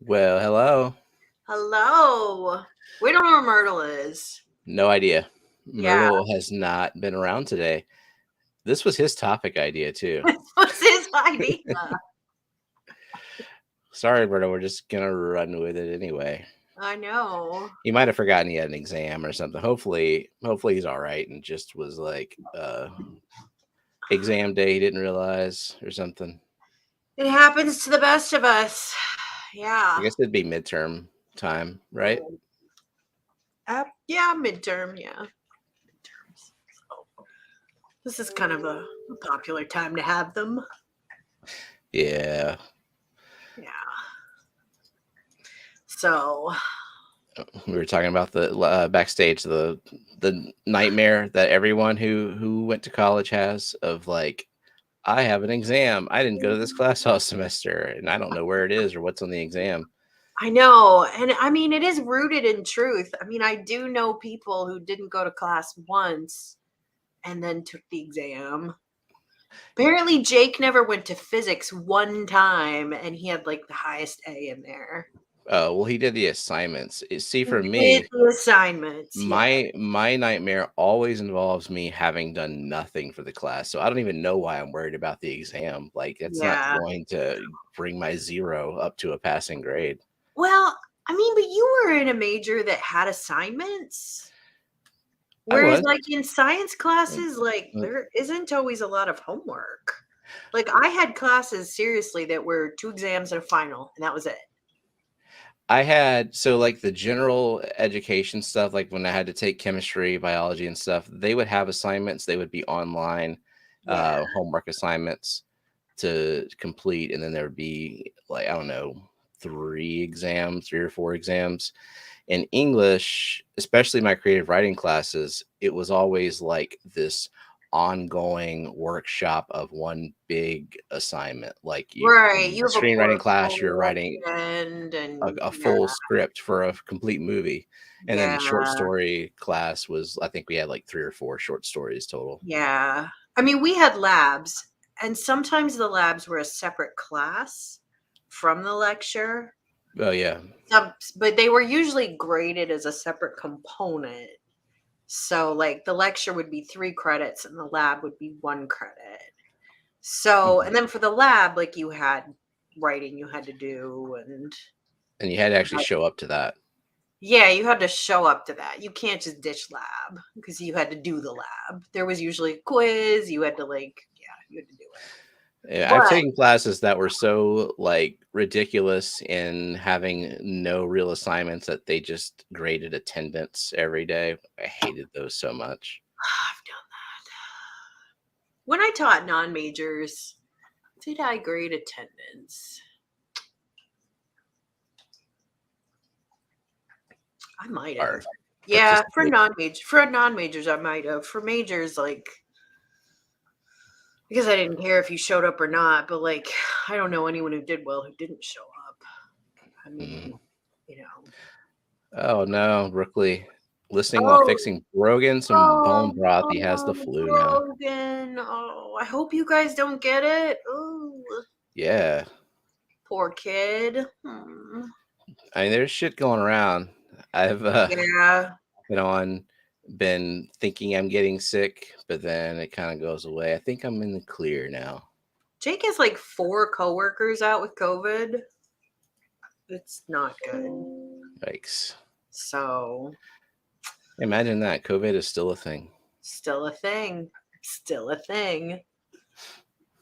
Well, hello. Hello. We don't know where Myrtle is. No idea. Yeah. Myrtle has not been around today. This was his topic idea too. What's his idea? Sorry, Myrtle. We're just gonna run with it anyway. I know. He might have forgotten he had an exam or something. Hopefully he's all right and just was like exam day. He didn't realize or something. It happens to the best of us. I Yeah. guess it'd be midterm time, right? Yeah, midterm. Yeah. Midterms. So, this is kind of a popular time to have them. Yeah. Yeah. So, We were talking about the backstage the nightmare that everyone who went to college has of like, I have an exam. I didn't go to this class all semester, and I don't know where it is or what's on the exam. I know. And I mean, it is rooted in truth. I mean, I do know people who didn't go to class once and then took the exam. Apparently, Jake never went to physics one time, and he had like the highest A in there. Oh, well, he did the assignments. See, He for did me, the assignments. Yeah. my nightmare always involves me having done nothing for the class. So I don't even know why I'm worried about the exam. Like, it's not Yeah. going to bring my zero up to a passing grade. Well, I mean, but you were in a major that had assignments. I Whereas, was. like in science Mm, classes, like mm. there isn't always a lot of homework. Like I had classes seriously that were 2 exams and a final, and that was it. I had so like the general education stuff, like when I had to take chemistry, biology, and stuff, they would have assignments. They would be online Yeah. homework assignments to complete, and then there would be like I don't know 3 or 4 exams. In English, especially my creative writing classes, it was always like this ongoing workshop of one big assignment. Like you, Right. You have a screenwriting class, you're portfolio at writing the end, and a yeah, full script for a complete movie. And then the short yeah, story class was, I think we had like 3 or 4 short stories total. yeah. I mean, we had labs, and sometimes the labs were a separate class from the lecture. Oh yeah. But they were usually graded as a separate component. So, like, the lecture would be 3 credits, and the lab would be 1 credit. So, Mhm. and then for the lab, like, you had writing you had to do, and And you had to actually show up to that. yeah, you had to show up to that. You can't just ditch lab because you had to do the lab. There was usually a quiz. You had to yeah, you had to do it. I've But taken classes that were so like ridiculous in having no real assignments that they just graded attendance every day. I hated those so much. I've done that. When I taught non-majors, did I grade attendance? I might have. Or Yeah, participate. for non-majors I might have. For majors, like because I didn't care if you showed up or not, but like I don't know anyone who did well who didn't show up. I Mm. mean, you know. Oh no, Brookley. Listening while Oh, fixing Brogan some bone oh, broth. He has the oh, flu now. Brogan. Oh, I hope you guys don't get it. Oh, Yeah. poor kid. Hmm. I mean, there's shit going around. I've Yeah. been on, been thinking I'm getting sick, but then it kind of goes away. I think I'm in the clear now. Jake has like 4 coworkers out with COVID. It's not good. Yikes. So, Imagine that. COVID is still a thing. still a thing. Still a thing.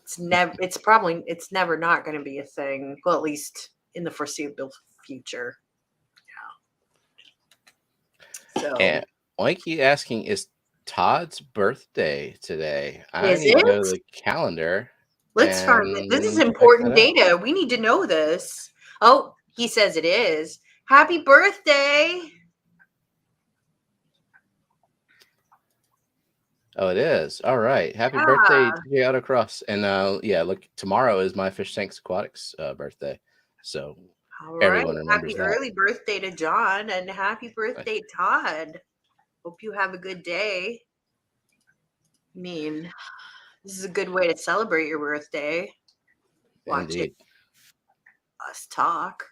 It's never not going to be a thing. Well, at least in the foreseeable future. So, And why keep asking, is Todd's birthday today? I is need to go to it? the calendar Let's find it. This is and check that important out. data. We need to know this. Oh, he says it is. Happy birthday. Oh, it is. All right. Happy birthday, Yeah. TJ Autocross. And yeah, look, tomorrow is my Fish Tanks Aquatics birthday. So All right. everyone remembers Happy that. early birthday to John and happy Like, birthday, Todd. Hope you have a good day. I mean, this is a good way to celebrate your birthday. Watch it, indeed. us talk.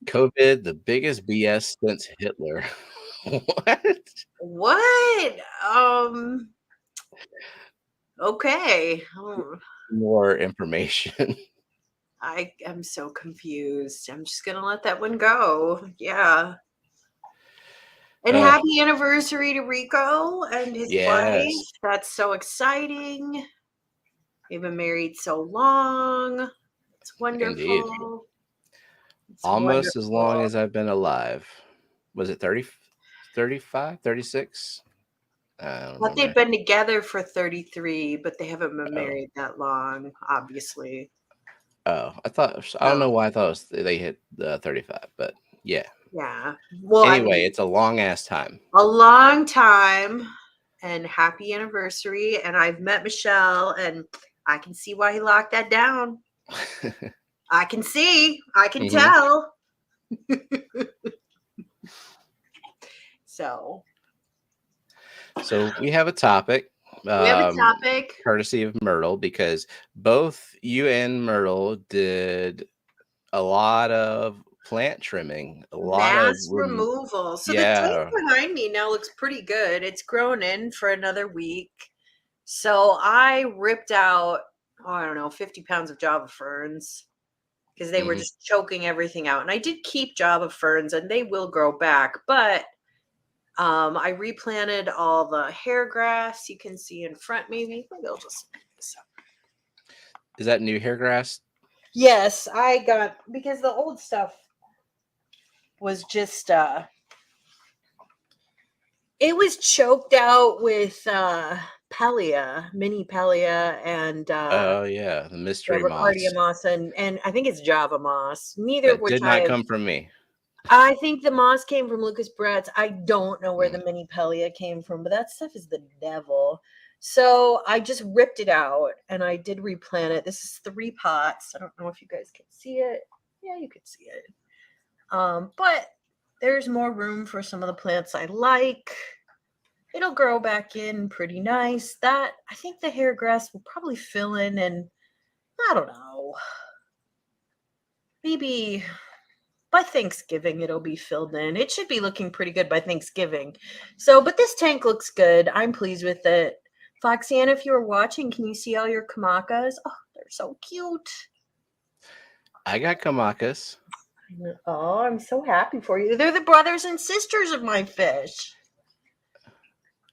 COVID, the biggest BS since Hitler. What? What? Okay. Oh, More information. I am so confused. I'm just gonna let that one go. Yeah. And Uh, happy anniversary to Rico and his wife. yes, That's so exciting. They've been married so long. It's indeed. wonderful. It's Almost as long wonderful. as I've been alive. Was it 30, 35, 36? I don't But they've remember. been together for 33, but they haven't been Oh, married that long, obviously. oh, I don't So, know why I thought they hit 35, but yeah. yeah. Well, I Anyway, mean, it's a long ass time. a long time and happy anniversary. And I've met Michelle and I can see why he locked that down. I can see, I can Hmm. tell. So, So we have a topic, we have a um, topic. courtesy of Myrtle, because both you and Myrtle did a lot of plant trimming, a lot of Mass removal. So the tank yeah. behind me now looks pretty good. It's grown in for another week. So I ripped out, oh, I don't know, 50 pounds of Java ferns because they were Hmm. just choking everything out. And I did keep Java ferns and they will grow back, but I replanted all the hair grass you can see in front, maybe. Maybe I'll just pick this up. Is that new hair grass? Yes, I got because the old stuff was just it was choked out with mini Pelia and Oh yeah, the mystery Ricardia moss. moss and I think it's Java moss. Neither of That which did not come from me. I think the moss came from Lucas Brett's. I don't know where Mm. the mini Pelia came from, but that stuff is the devil. So I just ripped it out and I did replant it. This is 3 pots. I don't know if you guys can see it. Yeah, you can see it. But there's more room for some of the plants I like. It'll grow back in pretty nice. That I think the hair grass will probably fill in and I don't know. Maybe by Thanksgiving it'll be filled in. It should be looking pretty good by Thanksgiving. So, but this tank looks good. I'm pleased with it. Foxiana, if you were watching, can you see all your kamakas? Oh, they're so cute. I got kamakas. Oh, I'm so happy for you. They're the brothers and sisters of my fish.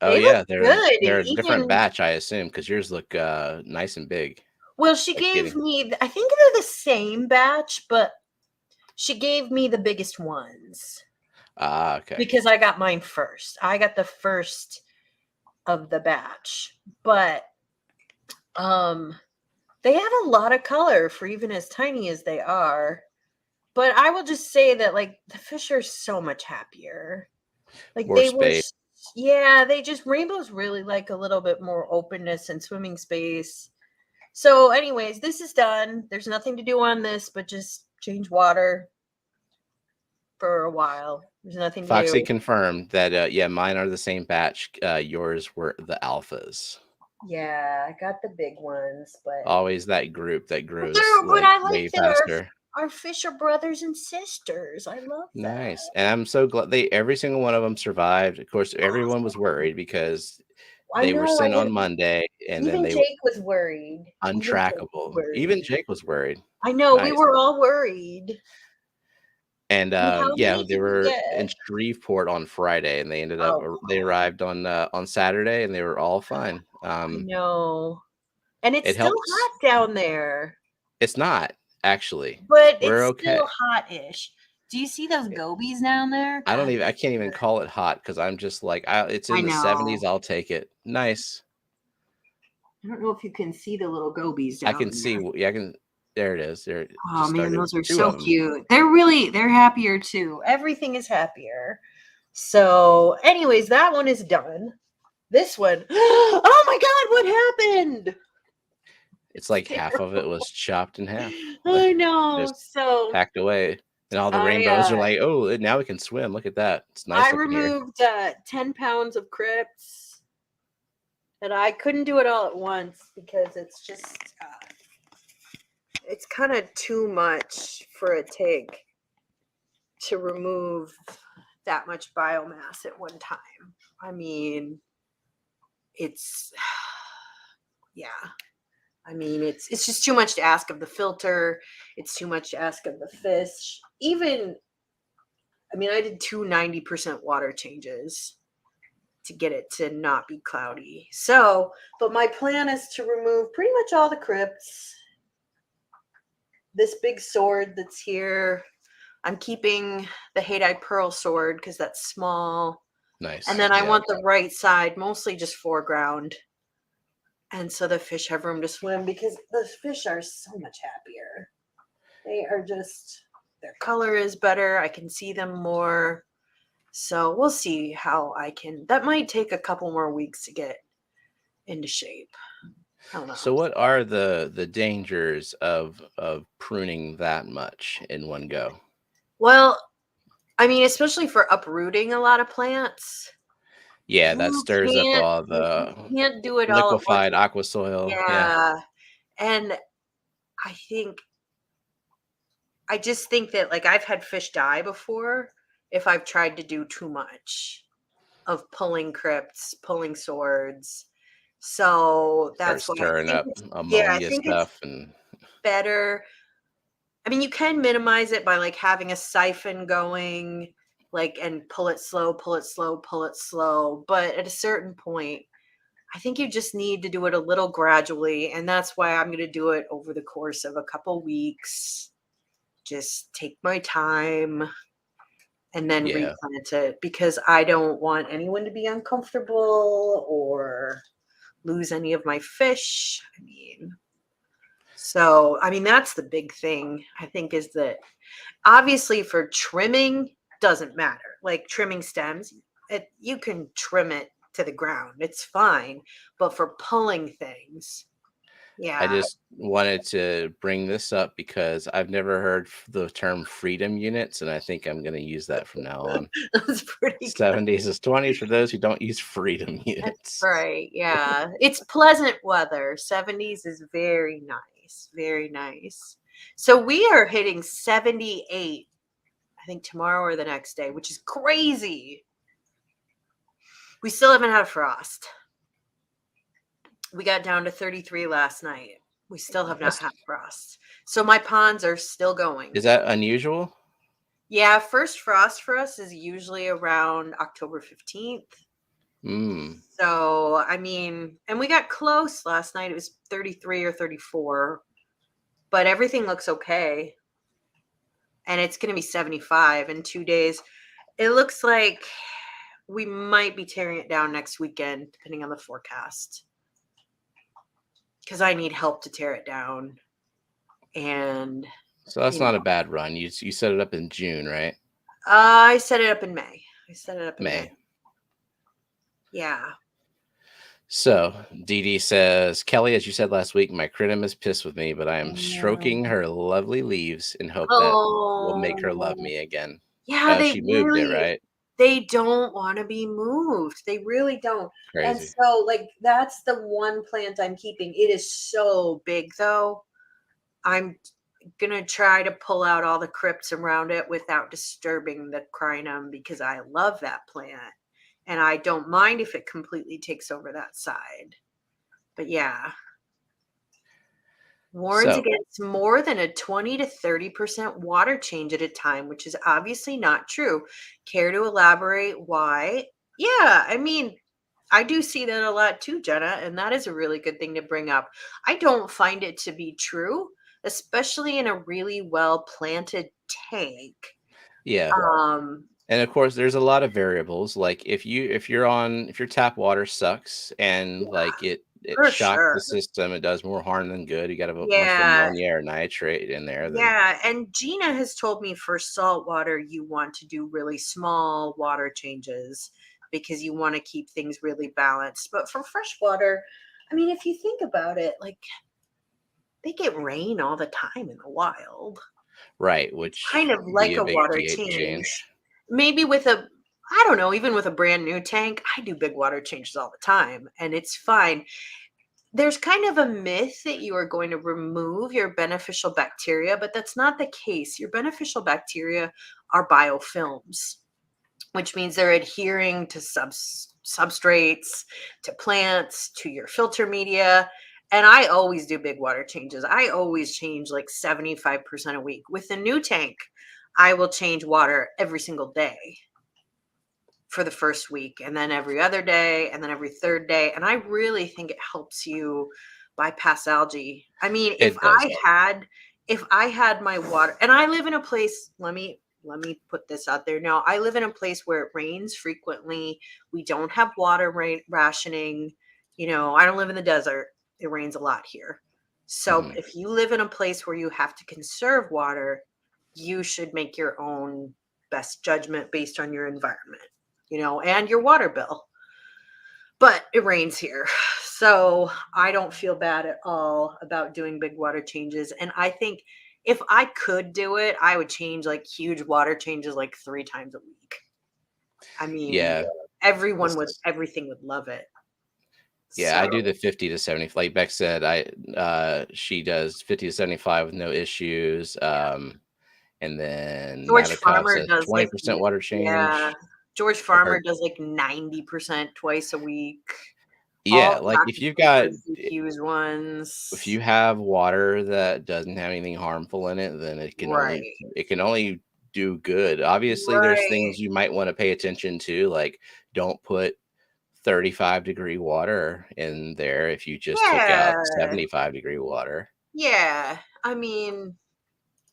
Oh They look yeah, good. they're a different Even batch, I assume, because yours look nice and big. well, she Like gave getting me. I think they're the same batch, but she gave me the biggest ones okay. because I got mine first. I got the first of the batch, but um they have a lot of color for even as tiny as they are. But I will just say that like the fish are so much happier. Like More they were space. yeah, they just rainbows really like a little bit more openness and swimming space. So anyways, this is done. There's nothing to do on this but just change water for a while. There's nothing to Foxy do. confirmed that yeah, mine are the same batch. Yours were the alphas. Yeah, I got the big ones, Always that group that but grows they're but like I like way that faster. our fish are brothers and sisters. I love that. Nice. And I'm so glad they every single one of them survived. Of course, everyone was Awesome. worried because I they were know. I sent on didn't. Monday and then Even they were Jake was worried. Even Jake was untrackable. Even worried. Jake was worried. I know. We Nice. were all worried. And And how yeah, many they did you were in get? Shreveport on Friday and they ended up Oh they God, arrived on Saturday and they were all fine. I know. And it's It still helps. hot down there, It's not actually. but We're it's okay. still hot-ish. Do you see those gobies down there? God, I they're can't even good. call it hot because I'm just like it's I in the know. 70s. I'll take it. Nice. I don't know if you can see the little gobies I down can there. see. Yeah, I can. There it is. There, it Oh just man, started. those are Two so of them. cute. They're happier too. Everything is happier. So, anyways, that one is done. This one, oh my God, what happened? It's It's like half of it was chopped in half, like I know. just So packed away, and all the I rainbows are like, oh, now we can swim. Look at that. It's I nice up in here. removed 10 pounds of crypts, and I couldn't do it all at once because it's just it's kind of too much for a tank to remove that much biomass at one time. I mean, it's yeah. I mean, it's just too much to ask of the filter. It's too much to ask of the fish. Even I mean, I did two 90% water changes to get it to not be cloudy. So, but my plan is to remove pretty much all the crypts. This big sword that's here, I'm keeping the Haydai Pearl sword because that's small. And Nice. then I Yeah. want the right side, mostly just foreground. And so the fish have room to swim because the fish are so much happier. They are just, their color is better. I can see them more. So we'll see how I can. That might take a couple more weeks to get into shape. I don't know. So what are the dangers of pruning that much in one go? Well, I mean, especially for uprooting a lot of plants, Yeah, that stirs up all you the can't do it all at once. liquefied aqua soil. Yeah. Yeah. And I think I just think that like I've had fish die before if I've tried to do too much of pulling crypts, pulling swords. So Start that's why I stirring think up it's yeah, I ammonia think it's stuff and better. I mean, you can minimize it by like having a siphon going, like and pull it slow, pull it slow, pull it slow. But at a certain point, I think you just need to do it a little gradually. And that's why I'm going to do it over the course of a couple weeks. Just take my time and then yeah. replant it because I don't want anyone to be uncomfortable or lose any of my fish. I mean, so I mean that's the big thing I think is that obviously for trimming doesn't matter. Like trimming stems, you can trim it to the ground. It's fine. But for pulling things, I yeah, just wanted to bring this up because I've never heard the term freedom units, and I think I'm going to use that from now on. that's pretty good. 70s is 20s for those who don't use freedom That's units. right. Yeah. It's pleasant weather. 70s is very nice. Very nice. So we are hitting 78, I think tomorrow or the next day, which is crazy. We still haven't had a frost. We got down to 33 last night. We still have not That's had frost. So my ponds are still going. is that unusual? Yeah, first frost for us is usually around October 15th. Mm. So, I mean, and we got close last night. It was 33 or 34, but everything looks okay. And it's going to be 75 in 2 days. It looks like we might be tearing it down next weekend, depending on the forecast. Because I need help to tear it down. And, So that's you not a know, bad run. You set it up in June, right? I set it up in May. I set it up in May. May. Yeah. So Dee Dee says, Kelly, as you said last week, my critum is pissed with me, but I am stroking Um, her lovely leaves in hope that will make her love Oh, me again. yeah, Oh, she moved it, right? they don't want to be moved. They really don't. And Crazy. so, like, that's the one plant I'm keeping. It is so big, though. I'm gonna try to pull out all the crypts around it without disturbing the crinum because I love that plant. And I don't mind if it completely takes over that side. But yeah, warns So against more than a 20 to 30% water change at a time, which is obviously not true. Care to elaborate why? Yeah, I mean, I do see that a lot too, Jenna, and that is a really good thing to bring up. I don't find it to be true, especially in a really well planted tank. yeah. Um, And of course, there's a lot of variables. Like if your tap water sucks and yeah, like it for shocks the sure. system, it does more harm than good. You got a bunch of Yeah, ammonia or nitrate in there, then yeah, and Gina has told me for salt water, you want to do really small water changes because you want to keep things really balanced. But for fresh water, I mean, if you think about it, like they get rain all the time in the wild. right, It's kind which of be like a a big water pH change. change. Maybe with a, I don't know, even with a brand new tank, I do big water changes all the time and it's fine. there's kind of a myth that you are going to remove your beneficial bacteria, but that's not the case. Your beneficial bacteria are biofilms, which means they're adhering to substrates, to plants, to your filter media. And I always do big water changes. I always change like 75% a week. With the new tank, I will change water every single day for the first week, and then every other day, and then every third day. And I really think it helps you bypass algae. I mean, It does help. if I had my water, and I live in a place, let me put this out there now. I live in a place where it rains frequently. We don't have water rationing. I don't live in the desert. It rains a lot here. So Mhm. if you live in a place where you have to conserve water, you should make your own best judgment based on your environment, and your water bill. But it rains here. So I don't feel bad at all about doing big water changes. And I think if I could do it, I would change like huge water changes like 3 times a week. I mean, Yeah. This everything would love it. Yeah, So I do the 50 to 70. Like Beck said, she does 50 to 75 with no issues. And then George Nabokov Farmer says does like, 20% water yeah, change. George I've Farmer heard. does like 90% twice a week. Yeah, All like not just the crazy huge if ones. you have water that doesn't have anything harmful in it, then Right. it can only do good. Obviously, there's Right. things you might want to pay attention to, like don't put 35-degree water in there if you just took out Yeah. 75-degree water. Yeah. I mean,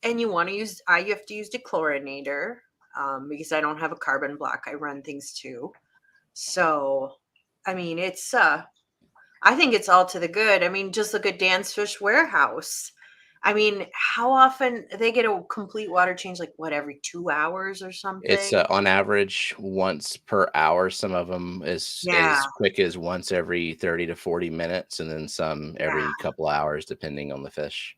and you have to use dechlorinator, because I don't have a carbon block. I run things too. So, I mean, I think it's all to the good. I mean, just look at Dan's Fish Warehouse. I mean, how often they get a complete water change? Like what, every 2 hours or It's, something? on average once per hour. Some of them Yeah. as quick as once every 30 to 40 minutes, and then some Yeah. every couple hours depending on the fish.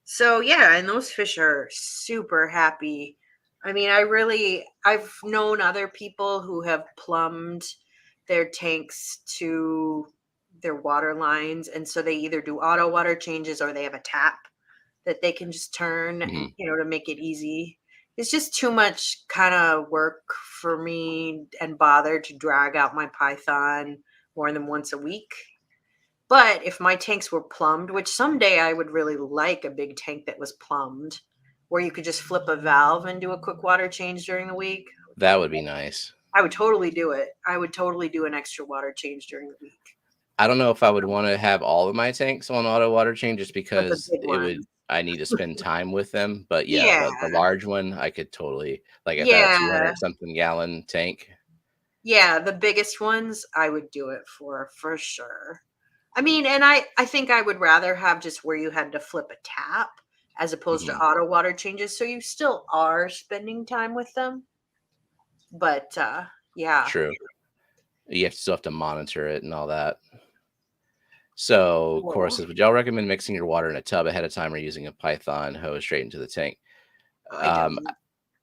So yeah, and those fish are super happy. I mean, I've known other people who have plumbed their tanks to their water lines, and so they either do auto water changes or they have a tap that they can just turn, Mhm. to make it easy. It's just too much kind of work for me and bother to drag out my python more than once a week. But if my tanks were plumbed, which someday I would really like a big tank that was plumbed, where you could just flip a valve and do a quick water change during the week, That would be nice. I would totally do it. I would totally do an extra water change during the week. I don't know if I would wanna have all of my tanks on auto water change just But the because big ones. I need to spend time with them, but yeah, Yeah. the large one, I could totally like, if I had a Yeah. 200 something gallon tank. Yeah. The biggest ones, I would do it for sure. I mean, and I think I would rather have just where you had to flip a tap as opposed to Mhm. auto water changes. So you still are spending time with them. But yeah. True. You still have to monitor it and all that. So, Cora Cool. says, "Would y'all recommend mixing your water in a tub ahead of time or using a Python hose straight into the tank?" I Um,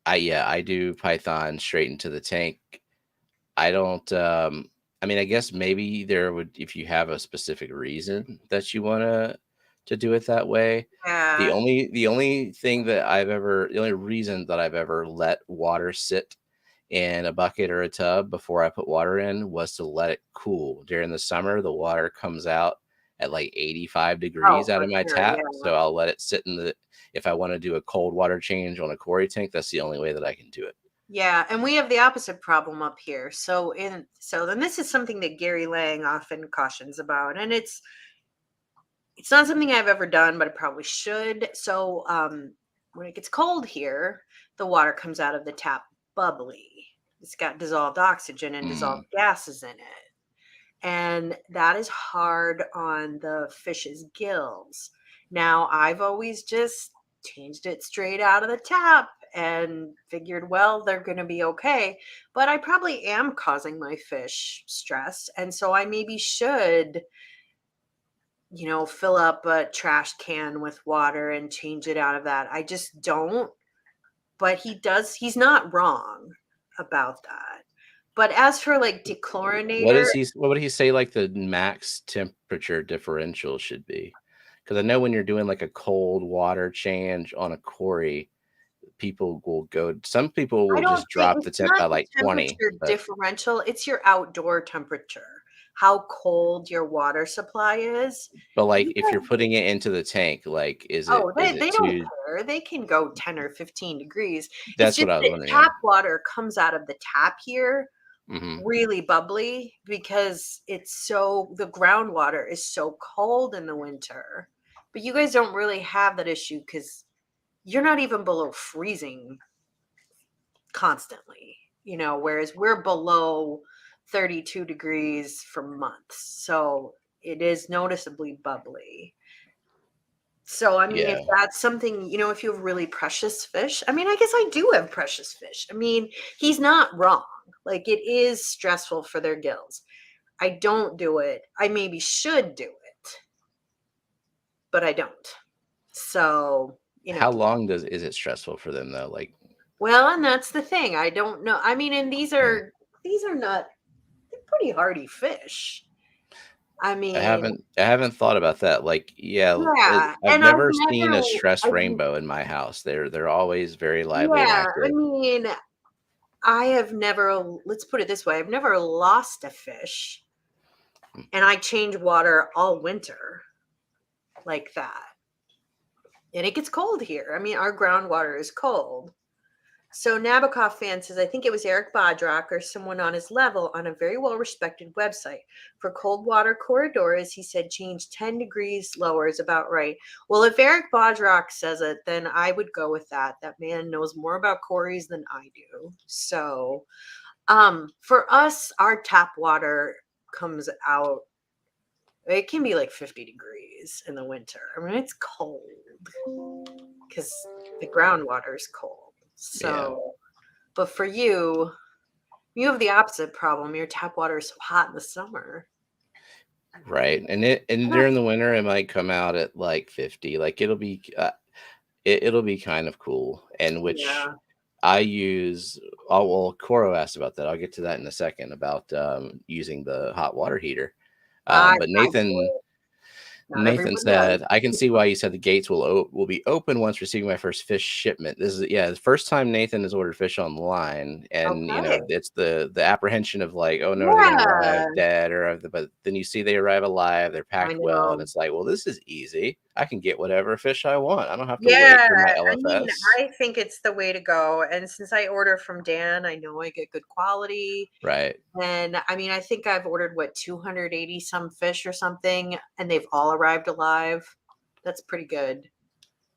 don't. yeah, I do Python straight into the tank. I don't. I mean, I guess maybe there would if you have a specific reason that you want to do it that way. Yeah. The only reason that I've ever let water sit in a bucket or a tub before I put water in was to let it cool. During the summer, the water comes out at like 85 Oh, degrees out for of my sure. tap. Yeah. So I'll let it sit in the, if I want to do a cold water change on a quarry tank, that's the only way that I can do it. Yeah, and we have the opposite problem up here. So then this is something that Gary Lang often cautions about, and it's not something I've ever done, but I probably should. So when it gets cold here, the water comes out of the tap bubbly. It's got dissolved oxygen and dissolved Mm, gases in it. And that is hard on the fish's gills. Now, I've always just changed it straight out of the tap and figured, well, they're going to be okay. But I probably am causing my fish stress. And so I maybe should, fill up a trash can with water and change it out of that. I just don't. But he's not wrong about that. But as for like What dechlorinator, is he? What would he say? Like the max temperature differential should be? Because I know when you're doing like a cold water change on a quarry, people will go. Some people I will don't just think drop the it's temp not by the like 20. temperature But differential, it's your outdoor temperature, how cold your water supply is. like You if you're guys, putting it into the tank, like oh, is they it don't too? care. They can go 10 or 15 degrees. It's That's just what I was that wondering. Yeah. tap water comes out of the tap here Hmm. really bubbly because the groundwater is so cold in the winter. But you guys don't really have that issue because you're not even below freezing constantly, whereas we're below 32 degrees for months. So it is noticeably bubbly. So, I mean, if Yeah. that's something, if you have really precious fish, I mean, I guess I do have precious fish. I mean, he's not wrong. Like, it is stressful for their gills. I don't do it. I maybe should do it, but I don't. So, How long is it stressful for them though? Like, well, and that's the thing. I don't know. I mean, and these hmm, are not they're pretty hardy fish. I mean, I haven't thought about that. Like, yeah, yeah, I've and I've never seen never a stress I rainbow in my house. They're always very lively and yeah, I active. mean, I have never let's put it this way, I've never lost a fish, and I change water all winter like that. And it gets cold here. I mean, our groundwater is cold. So Nabokov fan says, I think it was Eric Bodrock or someone on his level on a very well-respected website. For cold water corridors, he said change 10 degrees lower is about right. Well, if Eric Bodrock says it, then I would go with that. That man knows more about quarries than I do. So for us, our tap water comes out. It can be like 50 degrees in the winter. I mean, it's cold because the groundwater is cold. Yeah. So, but for you have the opposite problem. Your tap water is so hot in the summer. Right. And Yeah. during the winter, it might come out at like 50. Like it'll be kind of cool. And which Yeah. I use. Oh well, Coro asked about that. I'll get to that in a second about using the hot water heater. But I do it. Not Nathan everyone does. said, "I can see why you said the gates will be open once receiving my first fish shipment." This is the first time Nathan has ordered fish online, and Okay. it's the apprehension of like, oh no, are they going to Yeah. arrive dead but then you see they arrive alive, they're I packed well, and know. it's like, well, this is easy. I can get whatever fish I want. I don't have to wait Yeah, for my I mean, LFS. I think it's the way to go. And since I order from Dan, I know I get good quality. Right. And I mean, I think I've ordered 280 some fish or something, and they've all arrived alive. That's pretty good.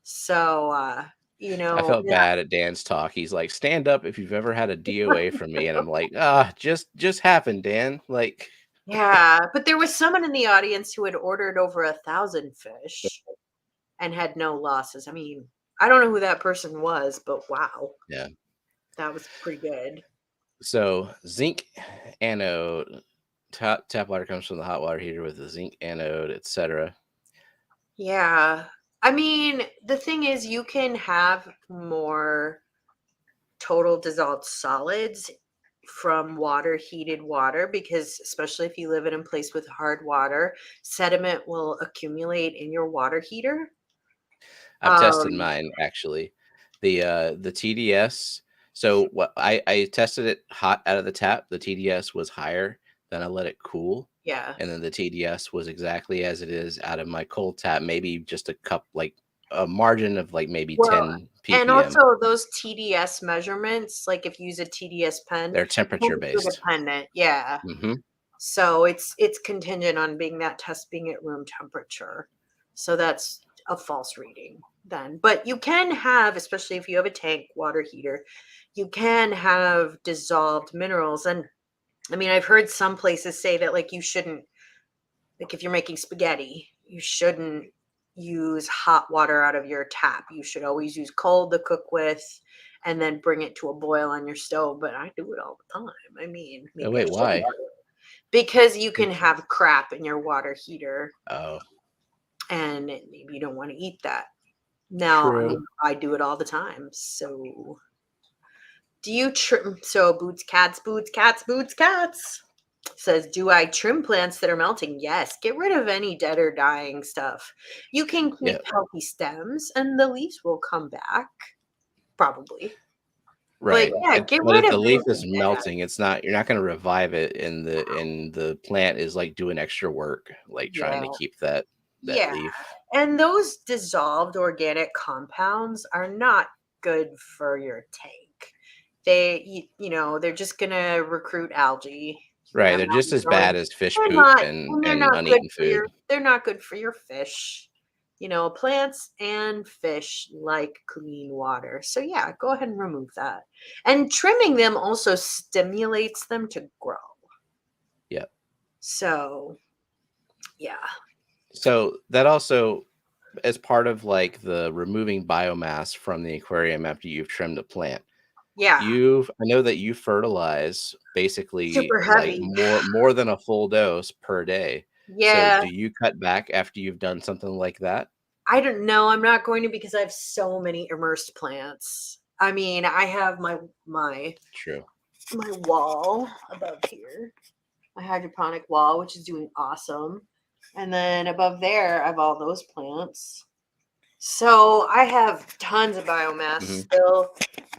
So, I felt yeah, bad at Dan's talk. He's like, "Stand up if you've ever had a DOA from me," and I'm like, just happened, Dan. Like, yeah. But there was someone in the audience who had ordered over 1,000 fish and had no losses. I mean, I don't know who that person was, but wow, yeah. that was pretty good. So zinc anode, tap water comes from the hot water heater with a zinc anode, etc. Yeah. I mean, the thing is, you can have more total dissolved solids from heated water, because especially if you live in a place with hard water, sediment will accumulate in your water heater. I've tested Um, mine actually. The TDS. So what I tested it hot out of the tap. The TDS was higher. Then I let it cool, yeah. and then the TDS was exactly as it is out of my cold tap. Maybe just a cup, like a margin of like maybe Well, 10 and ppm. also those TDS measurements, like if you use a TDS pen, They're temperature temperature based. dependent. Yeah. Hmm. So it's contingent on that test being at room temperature. So that's a false reading then. But you can have, especially if you have a tank water heater, you can have dissolved minerals. And I mean, I've heard some places say that like you shouldn't, like if you're making spaghetti, you shouldn't use hot water out of your tap. You should always use cold to cook with and then bring it to a boil on your stove. But I do it all the time. I mean, Oh maybe I wait, shouldn't, why? because you can have crap in your water heater Oh, and maybe you don't want to eat that. Now, I true. mean, I do it all the time. So, Do you trim? So boots, cats, boots, cats, boots, cats. Says, do I trim plants that are melting? Yes. Get rid of any dead or dying stuff. You can Yeah. keep healthy stems, and the leaves will come back, probably. But Right. yeah, get But rid if of the leaf is anything bad. melting, you're not going to revive it, and the plant is like doing extra work, like trying Yeah, to keep that yeah. leaf. And those dissolved organic compounds are not good for your tank. They're just gonna recruit algae. Right. Have They're just algae as growing. bad as fish They're poop not, and and uneaten food. they're not good for your fish. Plants and fish like clean water. So yeah, go ahead and remove that. And trimming them also stimulates them to grow. Yep. So yeah. So that also, as part of like the removing biomass from the aquarium after you've trimmed the plant, Yeah. I know that you fertilize basically Super like heavy. more than a full dose per day. So Yeah. do you cut back after you've done something like that? I don't know. I'm not going to because I have so many immersed plants. I mean, I have True. my wall above here, my hydroponic wall, which is doing awesome. And then above there, I have all those plants. So I have tons of biomass Hmm. still,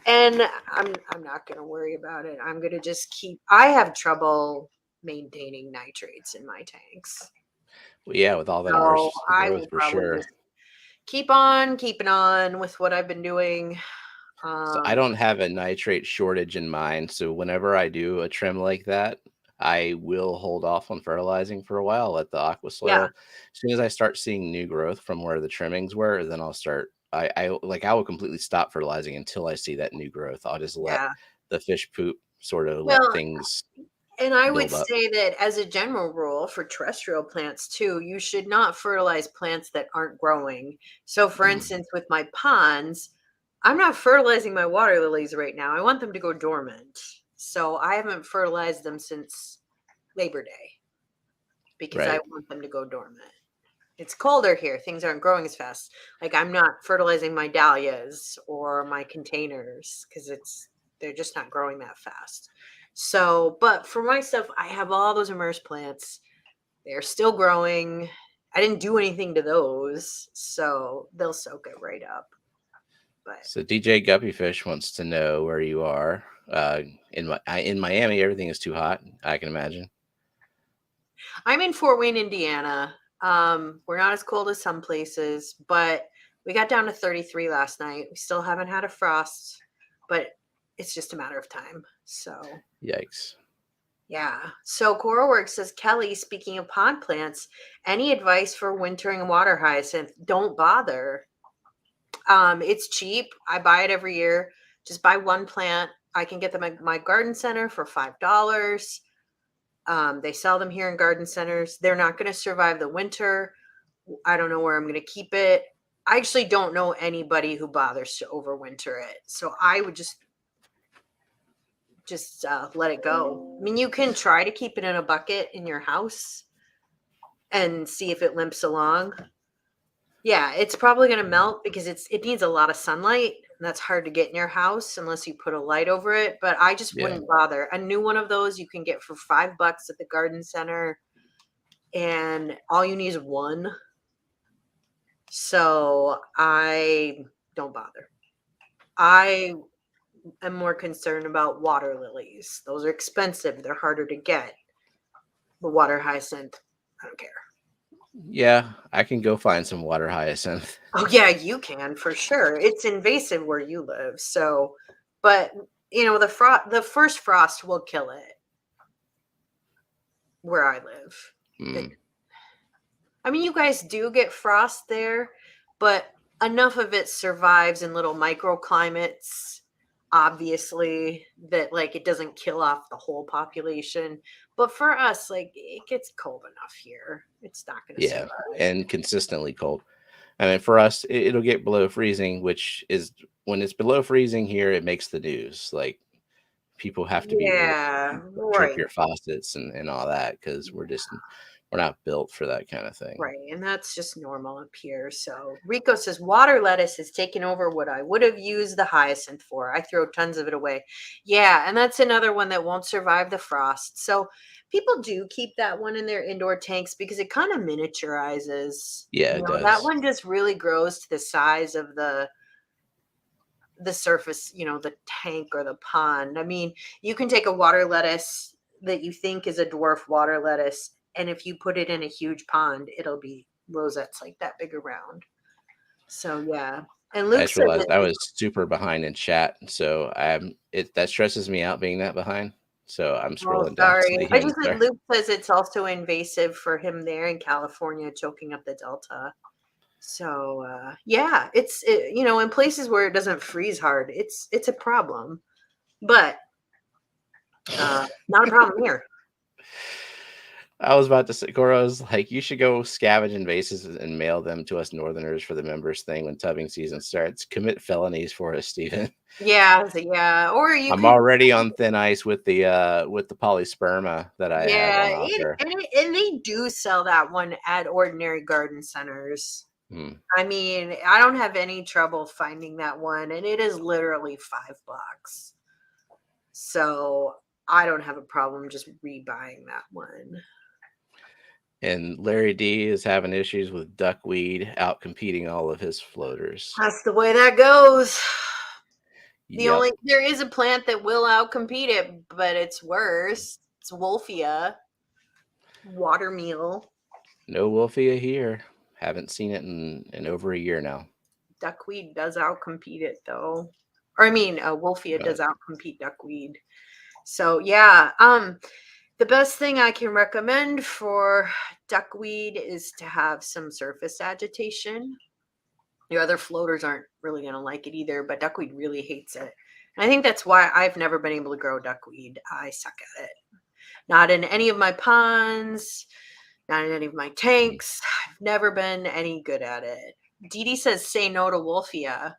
and I'm not going to worry about it. I'm going to just keep. I have trouble maintaining nitrates in my tanks, Well, yeah, with all that so immersed I growth will for probably sure. just keep on keeping on with what I've been doing. So I Um, don't have a nitrate shortage in mind. So whenever I do a trim like that, I will hold off on fertilizing for a while, let the aqua yeah, soil. As soon as I start seeing new growth from where the trimmings were, then I'll start. I will completely stop fertilizing until I see that new growth. I'll just let yeah. the fish poop sort of let Well, things and I would build up. say that as a general rule for terrestrial plants too, you should not fertilize plants that aren't growing. So, for Mm, instance, with my ponds, I'm not fertilizing my water lilies right now. I want them to go dormant. So, I haven't fertilized them since Labor Day because I right. want them to go dormant. It's colder here. Things aren't growing as fast. Like I'm not fertilizing my dahlias or my containers because they're just not growing that fast. So, but for my stuff, I have all those immersed plants. They're still growing. I didn't do anything to those, so they'll soak it right up. But So DJ Guppyfish wants to know where you are. In Miami, everything is too hot. I can imagine. I'm in Fort Wayne, Indiana. We're not as cold as some places, but we got down to 33 last night. We still haven't had a frost, but it's just a matter of time. So, Yikes. yeah. So, Coralworks says, Kelly, speaking of pond plants, any advice for wintering water hyacinth? Don't bother. It's cheap. I buy it every year. Just buy one plant. I can get them at my garden center for $5. They sell them here in garden centers. They're not going to survive the winter. I don't know where I'm going to keep it. I actually don't know anybody who bothers to overwinter it. So I would just let it go. I mean, you can try to keep it in a bucket in your house and see if it limps along. Yeah, it's probably going to melt because it needs a lot of sunlight, and that's hard to get in your house unless you put a light over it, but I just Yeah. wouldn't bother. A new one of those you can get for $5 at the garden center, and all you need is one. So I don't bother. I am more concerned about water lilies. Those are expensive. They're harder to get. The water hyacinth, I don't care. Yeah, I can go find some water hyacinth. Oh yeah, you can for sure. It's invasive where you live. So, but the first frost will kill it where I live. Mm, I mean, you guys do get frost there, but enough of it survives in little microclimates, obviously, that like it doesn't kill off the whole population. But for us, like it gets cold enough here. It's not going to yeah, survive. and consistently cold. I mean, for us, it'll get below freezing, which is when it's below freezing here, it makes the news. Like people have to be Yeah, trip right. your faucets and all that because we're just We're not built for that kind of thing. Right, and that's just normal up here. So Rico says water lettuce has taken over what I would have used the hyacinth for. I throw tons of it away. Yeah, and that's another one that won't survive the frost. So people do keep that one in their indoor tanks because it kind of miniaturizes. Yeah, it That does. one just really grows to the size of the surface, the tank or the pond. I mean, you can take a water lettuce that you think is a dwarf water lettuce, and if you put it in a huge pond, it'll be rosettes like that big around. So yeah. And I Luke just said realized that I was super behind in chat, so that stresses me out being that behind. So I'm oh scrolling down to sorry. the I end just said there. Luke says it's also invasive for him there in California, choking up the delta. So yeah, in places where it doesn't freeze hard, it's a problem. But not a problem here. I was about to say, Cora was like, you should go scavenge invasives and mail them to us Northerners for the members thing when tubbing season starts. Commit felonies for us, Stephen. Yeah. Or you I'm could, already on thin ice with the polysperma that I have yeah, on offer. and they do sell that one at ordinary garden centers. Hmm. I mean, I don't have any trouble finding that one, and it is literally $5. So I don't have a problem just rebuying that one. And Larry D is having issues with duckweed out competing all of his floaters. That's the way that goes. Yep. There is a plant that will outcompete it, but it's worse. It's Wolfia, watermeal. No Wolfia here. Haven't seen it in over a year now. Duckweed does outcompete it though. Or I mean, Wolfia But does outcompete duckweed. So yeah, the best thing I can recommend for duckweed is to have some surface agitation. Your other floaters aren't really going to like it either, but duckweed really hates it. And I think that's why I've never been able to grow duckweed. I suck at it. Not in any of my ponds, not in any of my tanks. I've never been any good at it. Dee Dee says, say no to Wolfia.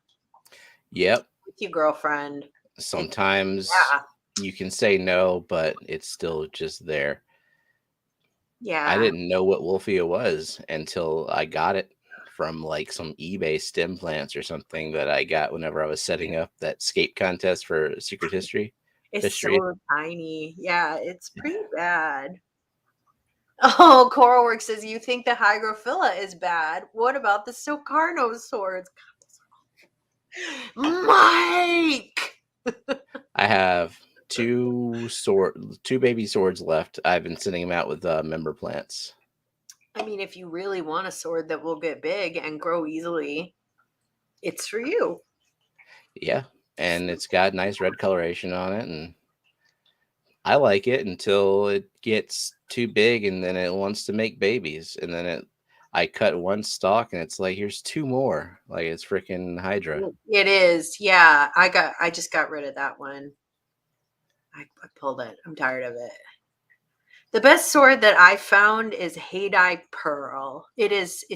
yep. With you, girlfriend. It's, Sometimes yeah. you can say no, but it's still just there. I Yeah. didn't know what Wolfia was until I got it from like some eBay stem plants or something that I got whenever I was setting up that scape contest for Secret History. It's History. so tiny. Yeah, it's pretty bad. Oh, Coralwork says, you think the hygrophila is bad. What about the Socarno swords? Mike! I have two baby swords left. I've been sending them out with member plants. I mean, if you really want a sword that will get big and grow easily, it's for you. Yeah, and it's got nice red coloration on it, and I like it until it gets too big, and then it wants to make babies, and then I cut one stalk, and it's like here's two more, like it's freaking Hydra. It is. Yeah, I just got rid of that one. I pulled it. I'm tired of it. The best sword that I found is Haydai Pearl. It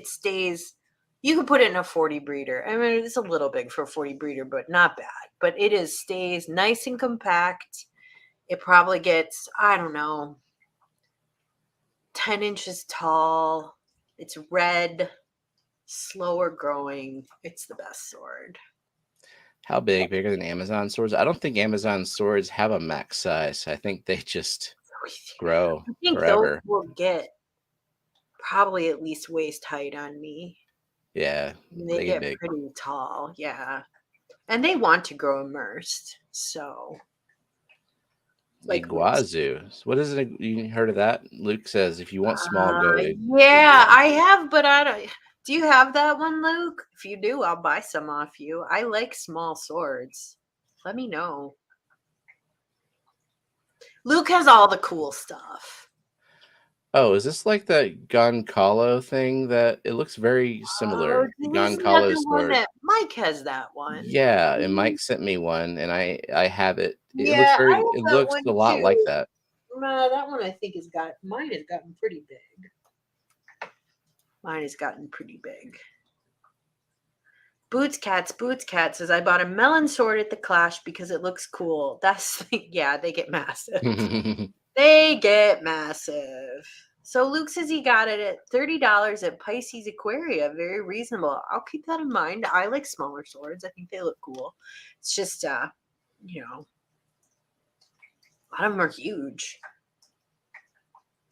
stays, you can put it in a 40 breeder. I mean, it's a little big for a 40 breeder, but not bad. But stays nice and compact. It probably gets, I don't know, 10 inches tall. It's red, slower growing. It's the best sword. How big? Bigger than Amazon swords? I don't think Amazon swords have a max size. I think they just grow I think those forever. will get probably at least waist height on me. Yeah, They they get get big. pretty tall, yeah. And they want to grow immersed. So, like, Iguazu. What is it? You heard of that? Luke says if you want small, go to yeah, I Iguazu. have, but I don't. Do you have that one, Luke? If you do, I'll buy some off you. I like small swords. Let me know. Luke has all the cool stuff. Oh, is this like the Goncalo thing that it looks very Oh, similar? isn't that Goncalo the one sword. that Mike has that one? Yeah, and Mike sent me one and I have it. It looks Yeah, I very have it that looks one a lot like too. that. That one I think mine has gotten pretty big. Mine has gotten pretty big. Boots Cat says, I bought a melon sword at the Clash because it looks cool. Yeah, they get massive. They get massive. So Luke says he got it at $30 at Pisces Aquaria. Very reasonable. I'll keep that in mind. I like smaller swords. I think they look cool. It's just you know, a lot of them are huge.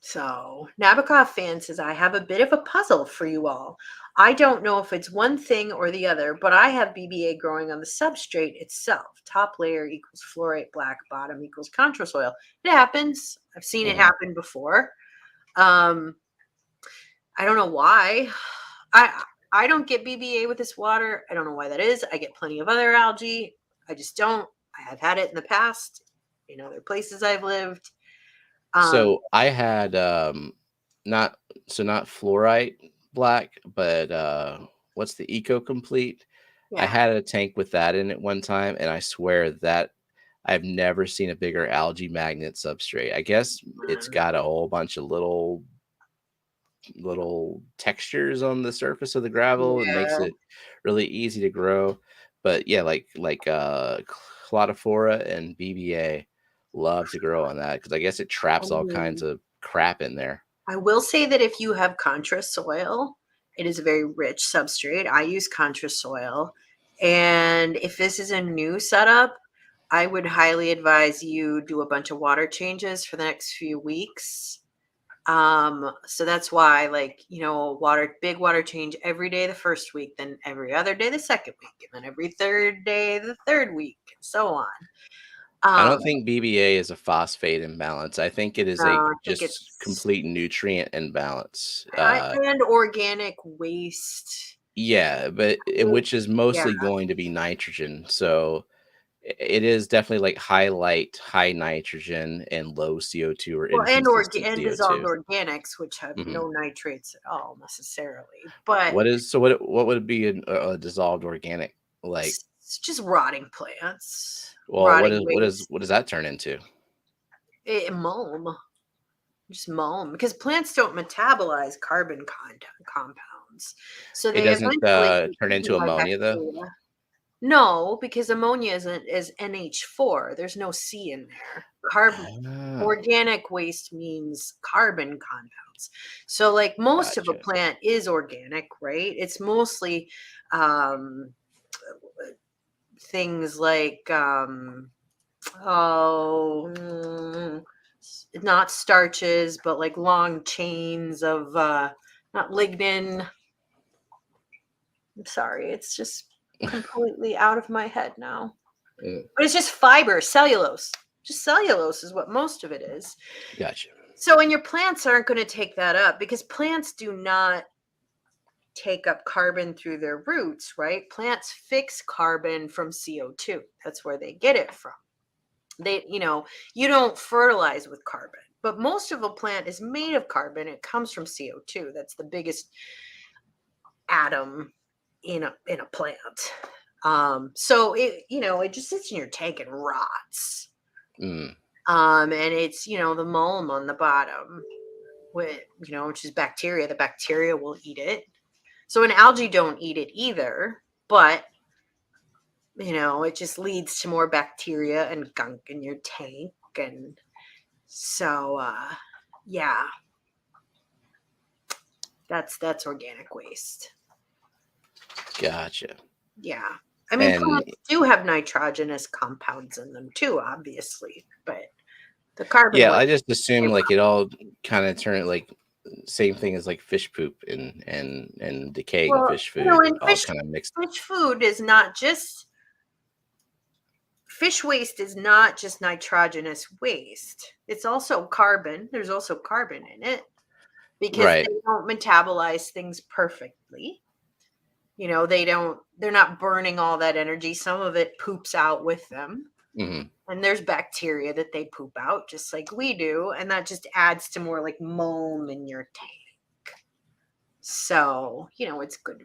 So Nabokov fan says, I have a bit of a puzzle for you all. I don't know if it's one thing or the other, but I have BBA growing on the substrate itself. Top layer equals fluorite, black bottom equals contra soil. It happens. I've seen it happen before. I don't know why. I don't get BBA with this water. I don't know why that is. I get plenty of other algae. I just don't. I have had it in the past in other places I've lived. So I had not not fluorite black, but what's the Eco Complete? I Yeah. had a tank with that in it one time, and I swear that I've never seen a bigger algae magnet substrate. I guess it's got a whole bunch of little textures on the surface of the gravel and makes Yeah. it really easy to grow. But yeah, Cladophora and BBA love to grow on that because I guess it I traps all kinds mean, of crap in there. I will say that if you have contra soil, it is a very rich substrate. I use contra soil. And if this is a new setup, I would highly advise you do a bunch of water changes for the next few weeks. So that's why, like, big water change every day the first week, then every other day the second week, and then every third day the third week, and so on. I Um, don't think BBA is a phosphate imbalance. I think it is no, a I think just it's complete nutrient imbalance. and organic waste. Yeah, but which is Yeah. mostly going to be nitrogen. So it is definitely like high light, high nitrogen, and low CO2 or Well, inconsistent and dissolved CO2. organics, which have Mhm. no nitrates at all necessarily, but What would be a dissolved organic like? it's just rotting plants, Well, rotting waste, what does that turn into? mulm. Just mulm, because plants don't metabolize carbon compounds, so It they doesn't eventually get turn eaten into by ammonia though. bacteria. No, because ammonia is NH4. There's no C in there. Ah, Organic waste means carbon compounds. So, like, most of a gotcha. plant is organic, right? It's mostly um, things like oh, not starches, but like long chains of not lignin. I'm sorry, it's just completely out of my head now. Mm, But it's just fiber, cellulose. Just cellulose is what most of it is. gotcha. So, and your plants aren't going to take that up because plants do not take up carbon through their roots, right? Plants fix carbon from CO2. That's where they get it from. You don't fertilize with carbon, but most of a plant is made of carbon. It comes from CO2. That's the biggest atom in a plant. So it just sits in your tank and rots. Mm, And it's the mulm on the bottom, which is bacteria. The bacteria will eat it. So an algae don't eat it either, but it just leads to more bacteria and gunk in your tank. And so yeah, that's organic waste. gotcha. Yeah. I mean, And plants do have nitrogenous compounds in them too, obviously, but the carbon yeah, waste I just they assume like rot. it all kind of turn like same thing as like fish poop and decaying Well, fish food and all kind of mixed. fish food is not just fish waste is not just nitrogenous waste. It's also carbon. There's also carbon in it because Right. they don't metabolize things perfectly. They're not burning all that energy. Some of it poops out with them. Hmm. And there's bacteria that they poop out just like we do. And that just adds to more like mold in your tank. So, it's good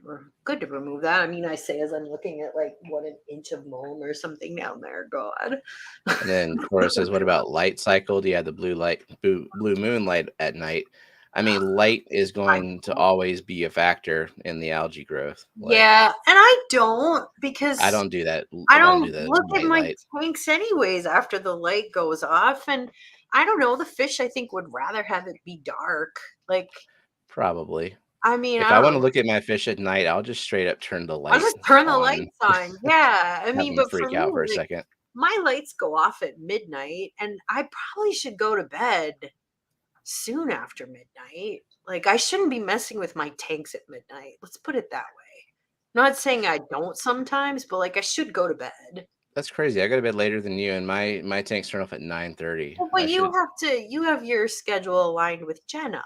to remove that. I mean, I say as I'm looking at like what an inch of mold or something down there. God. And then Cora says, "What about light cycle? Do you have the blue moon light at night?" I mean, light is I going to don't. always be a factor in the algae growth. Like, Yeah, and I don't I because don't do that. I I don't do don't the look at white my light. tanks anyways after the light goes off. And I don't know, the fish I think would rather have it be dark. Like, Probably. I mean, If I I don't want to know. look at my fish at night, I'll just straight up turn the I'll light just turn the on, lights on. Yeah. I have mean, them but for freak me, out for a like, second. my lights go off at midnight, and I probably should go to bed soon after midnight. Like, I shouldn't be messing with my tanks at midnight. Let's put it that way. Not saying I don't sometimes, but like I should go to bed. That's crazy. I go to bed later than you, and my tanks turn off at 9:30. Well, I but should. you have your schedule aligned with Jenna.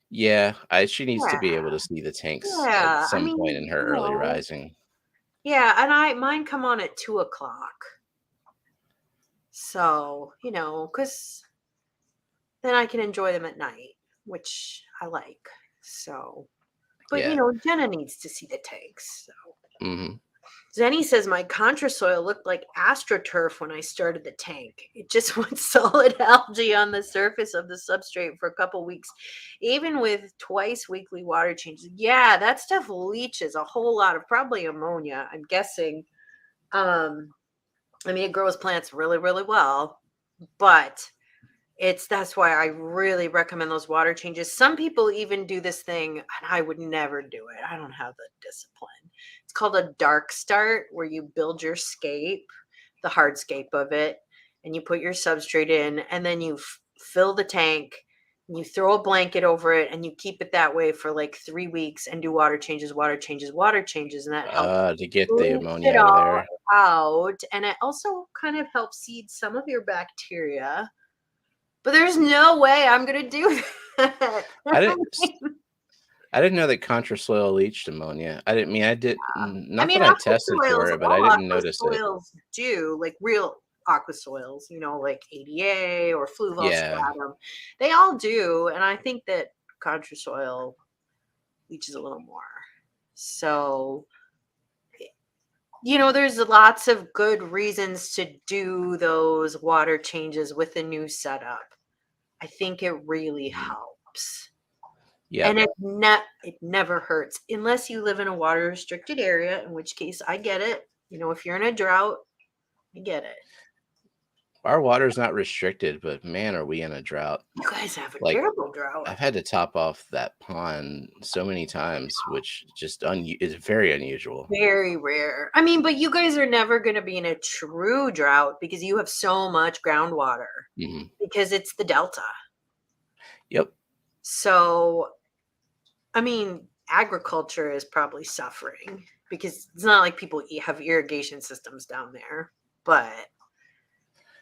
Yeah, she needs to be Yeah. able to see the tanks at Yeah. I some point mean, in her early rising. yeah, and mine come on at 2 o'clock. So, because then I can enjoy them at night, which I like. So, but Yeah. Jenna needs to see the tanks. So. Hmm. Zenny says my contra soil looked like astroturf when I started the tank. It just went solid algae on the surface of the substrate for a couple weeks, even with twice weekly water changes. Yeah, that stuff leaches a whole lot of probably ammonia, I'm guessing. Um, I mean, it grows plants really, really well, but that's why I really recommend those water changes. Some people even do this thing, and I would never do it. I don't have the discipline. It's called a dark start, where you build your scape, the hardscape of it, and you put your substrate in, and then you fill the tank, and you throw a blanket over it, and you keep it that way for like 3 weeks and do water changes, water changes, water changes, and that helps To get the bleach ammonia it out of all there. out. And it also kind of helps seed some of your bacteria, but there's no way I'm gonna do that. I didn't. I didn't know that contra soil leached ammonia. I did I not mean, that I aqua tested for soils, it, but I all didn't aqua notice it. soils do, like real aqua soils, like ADA or fluval Yeah. stratum. They all do, and I think that contra soil leaches a little more. So, there's lots of good reasons to do those water changes with a new setup. I think it really Mhm. helps. Yep. And it never hurts unless you live in a water restricted area, in which case I get it. If you're in a drought, I get it. Our water's not restricted, but man, are we in a drought. You guys have a Like, terrible drought. I've had to top off that pond so many times, which just is very unusual. Very rare. I mean, but you guys are never going to be in a true drought because you have so much groundwater Hmm. because it's the delta. Yep. So, I mean, agriculture is probably suffering because it's not like people have irrigation systems down there. But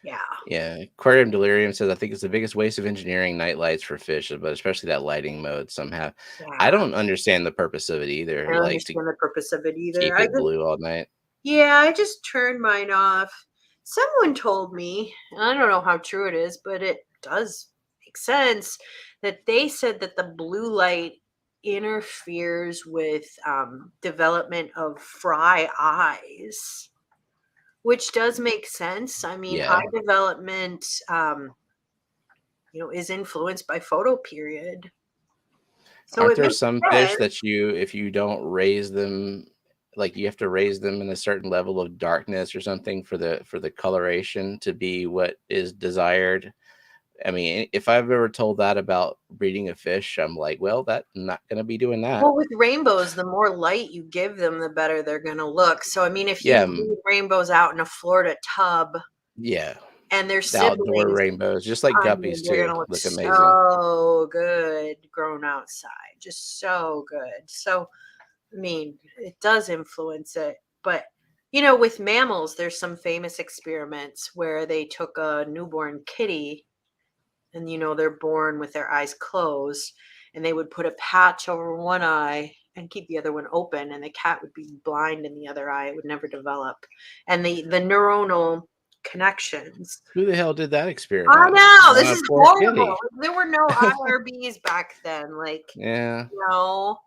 yeah. Yeah. Aquarium Delirium says, I think it's the biggest waste of engineering night lights for fish, but especially that lighting mode somehow. I Yeah. don't understand the purpose of it I either, don't like to understand the purpose of it either. keep it blue all night. Yeah, I just turned mine off. Someone told me, and I don't know how true it is, but it does make sense, that they said that the blue light interferes with development of fry eyes, which does make sense. I mean, eye Yeah. development, is influenced by photoperiod. So Aren't it there makes some fish sense. that if you don't raise them, like you have to raise them in a certain level of darkness or something for the coloration to be what is desired? I mean, if I've ever told that about breeding a fish, I'm like, well, that I'm not gonna be doing that. Well, with rainbows, the more light you give them, the better they're gonna look. So, I mean, if you Yeah, breed rainbows out in a Florida tub yeah. and their The outdoor siblings, rainbows, just like I mean, guppies they're too, gonna look look amazing. so good grown outside, just so good. So, I mean, it does influence it. But, with mammals, there's some famous experiments where they took a newborn kitty and they're born with their eyes closed, and they would put a patch over one eye and keep the other one open, and the cat would be blind in the other eye. It would never develop. And the neuronal connections, Who the hell did that I experiment? know, this is Poor horrible. kitty. There were no IRBs back then. Like, Yeah. no,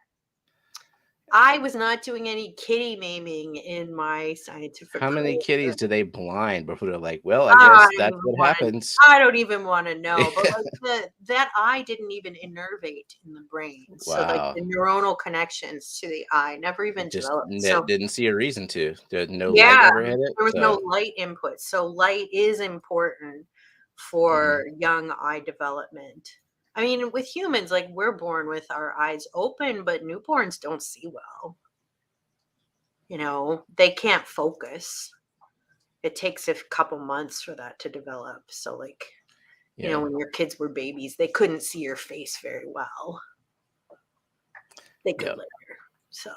I was not doing any kitty maiming in my scientific How many career. kitties do they blind before they're like, well, I I guess don't that's even what wanna happens? I don't even wanna know, but, like, that eye didn't even innervate in the brain, so, like, Wow. the neuronal connections to the eye never even Just developed, so didn't see a reason to. There's no light yeah, ever hit it. there was no So, light input, so light is important mhm. for young eye development. I mean, with humans, like we're born with our eyes open, but newborns don't see well. They can't focus. It takes a couple months for that to develop. So, like, Yeah. when your kids were babies, they couldn't see your face very well. They could Yep. later. So,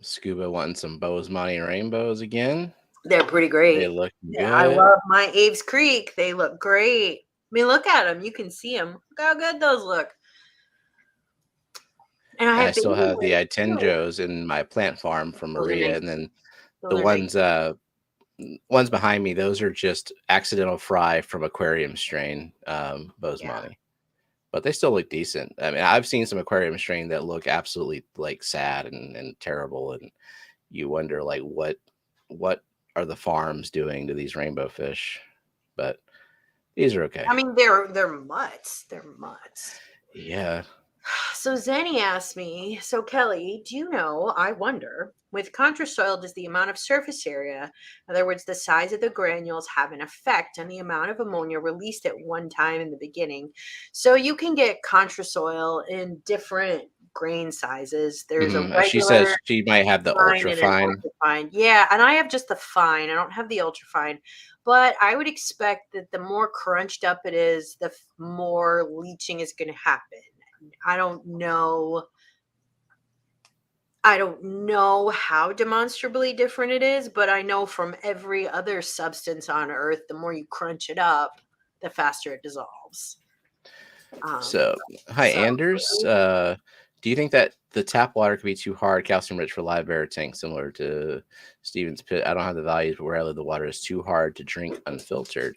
Scuba wanting some Bozeman rainbows again. they're pretty They great. look Yeah, I good. love my Aves Creek. They look great. I mean, look at them. You can see them. Look how good those look. And I And I have baby still have the ones too. Itenjos in my plant farm from Those are Maria, nice. and then Those the are nice. ones behind me, those are just accidental fry from aquarium strain Yeah. Bosemani. But they still look decent. I mean, I've seen some aquarium strain that look absolutely like sad and terrible, and you wonder like what are the farms doing to these rainbow fish? But these are okay. I mean, they're mutts. They're mutts. Yeah. So Zenny asked me, so Kelly, do you know, I wonder, with contrasoil, does the amount of surface area, in other words, the size of the granules, have an effect on the amount of ammonia released at one time in the beginning? So you can get contrasoil in different grain sizes. There's a She regular says she might have the fine ultra and an fine. ultra fine. Yeah, and I have just the fine. I don't have the ultra fine. But I would expect that the more crunched up it is, the more leaching is going to happen. I don't know. I don't know how demonstrably different it is, but I know from every other substance on Earth, the more you crunch it up, the faster it dissolves. Um, So, hi so Anders. Do you think that the tap water could be too hard, calcium rich for live bear tank, similar to Steven's pit? I don't have the values, but where I live, the water is too hard to drink unfiltered.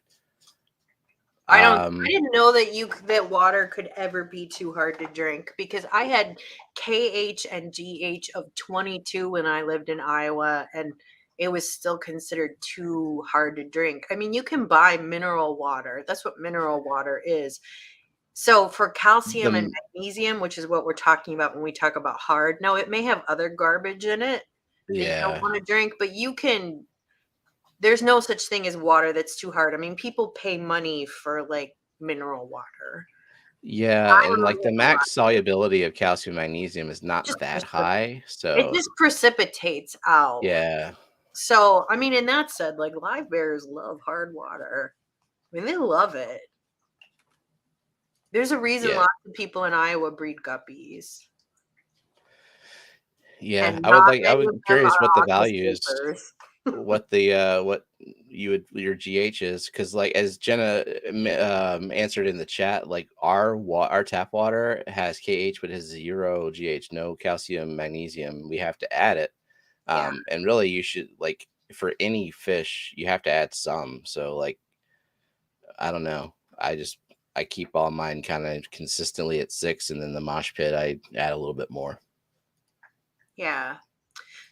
I didn't know that water could ever be too hard to drink, because I had KH and GH of 22 when I lived in Iowa, and it was still considered too hard to drink. I mean, you can buy mineral water. That's what mineral water is. So for calcium and The magnesium, which is what we're talking about when we talk about hard, now it may have other garbage in it that you don't Yeah, want to drink, but there's no such thing as water that's too hard. I mean, people pay money for like mineral water. yeah, I and don't like know the a lot. max solubility of calcium magnesium is not Just that precip- high. it So just precipitates out. yeah, So, I mean, in that said, like live bears love hard water. I mean, they love it. There's a reason yeah, lots of people in Iowa breed guppies, yeah. and I would not like. I many was of them curious what the are value is, aquascapers. what you would your GH is, because like as Jenna answered in the chat, like our tap water has KH but has 0 GH, no calcium magnesium. We have to add it, Yeah. and really you should, like, for any fish you have to add some. So like I don't know, I keep all mine kind of consistently at 6, and then the mosh pit I add a little bit more. Yeah.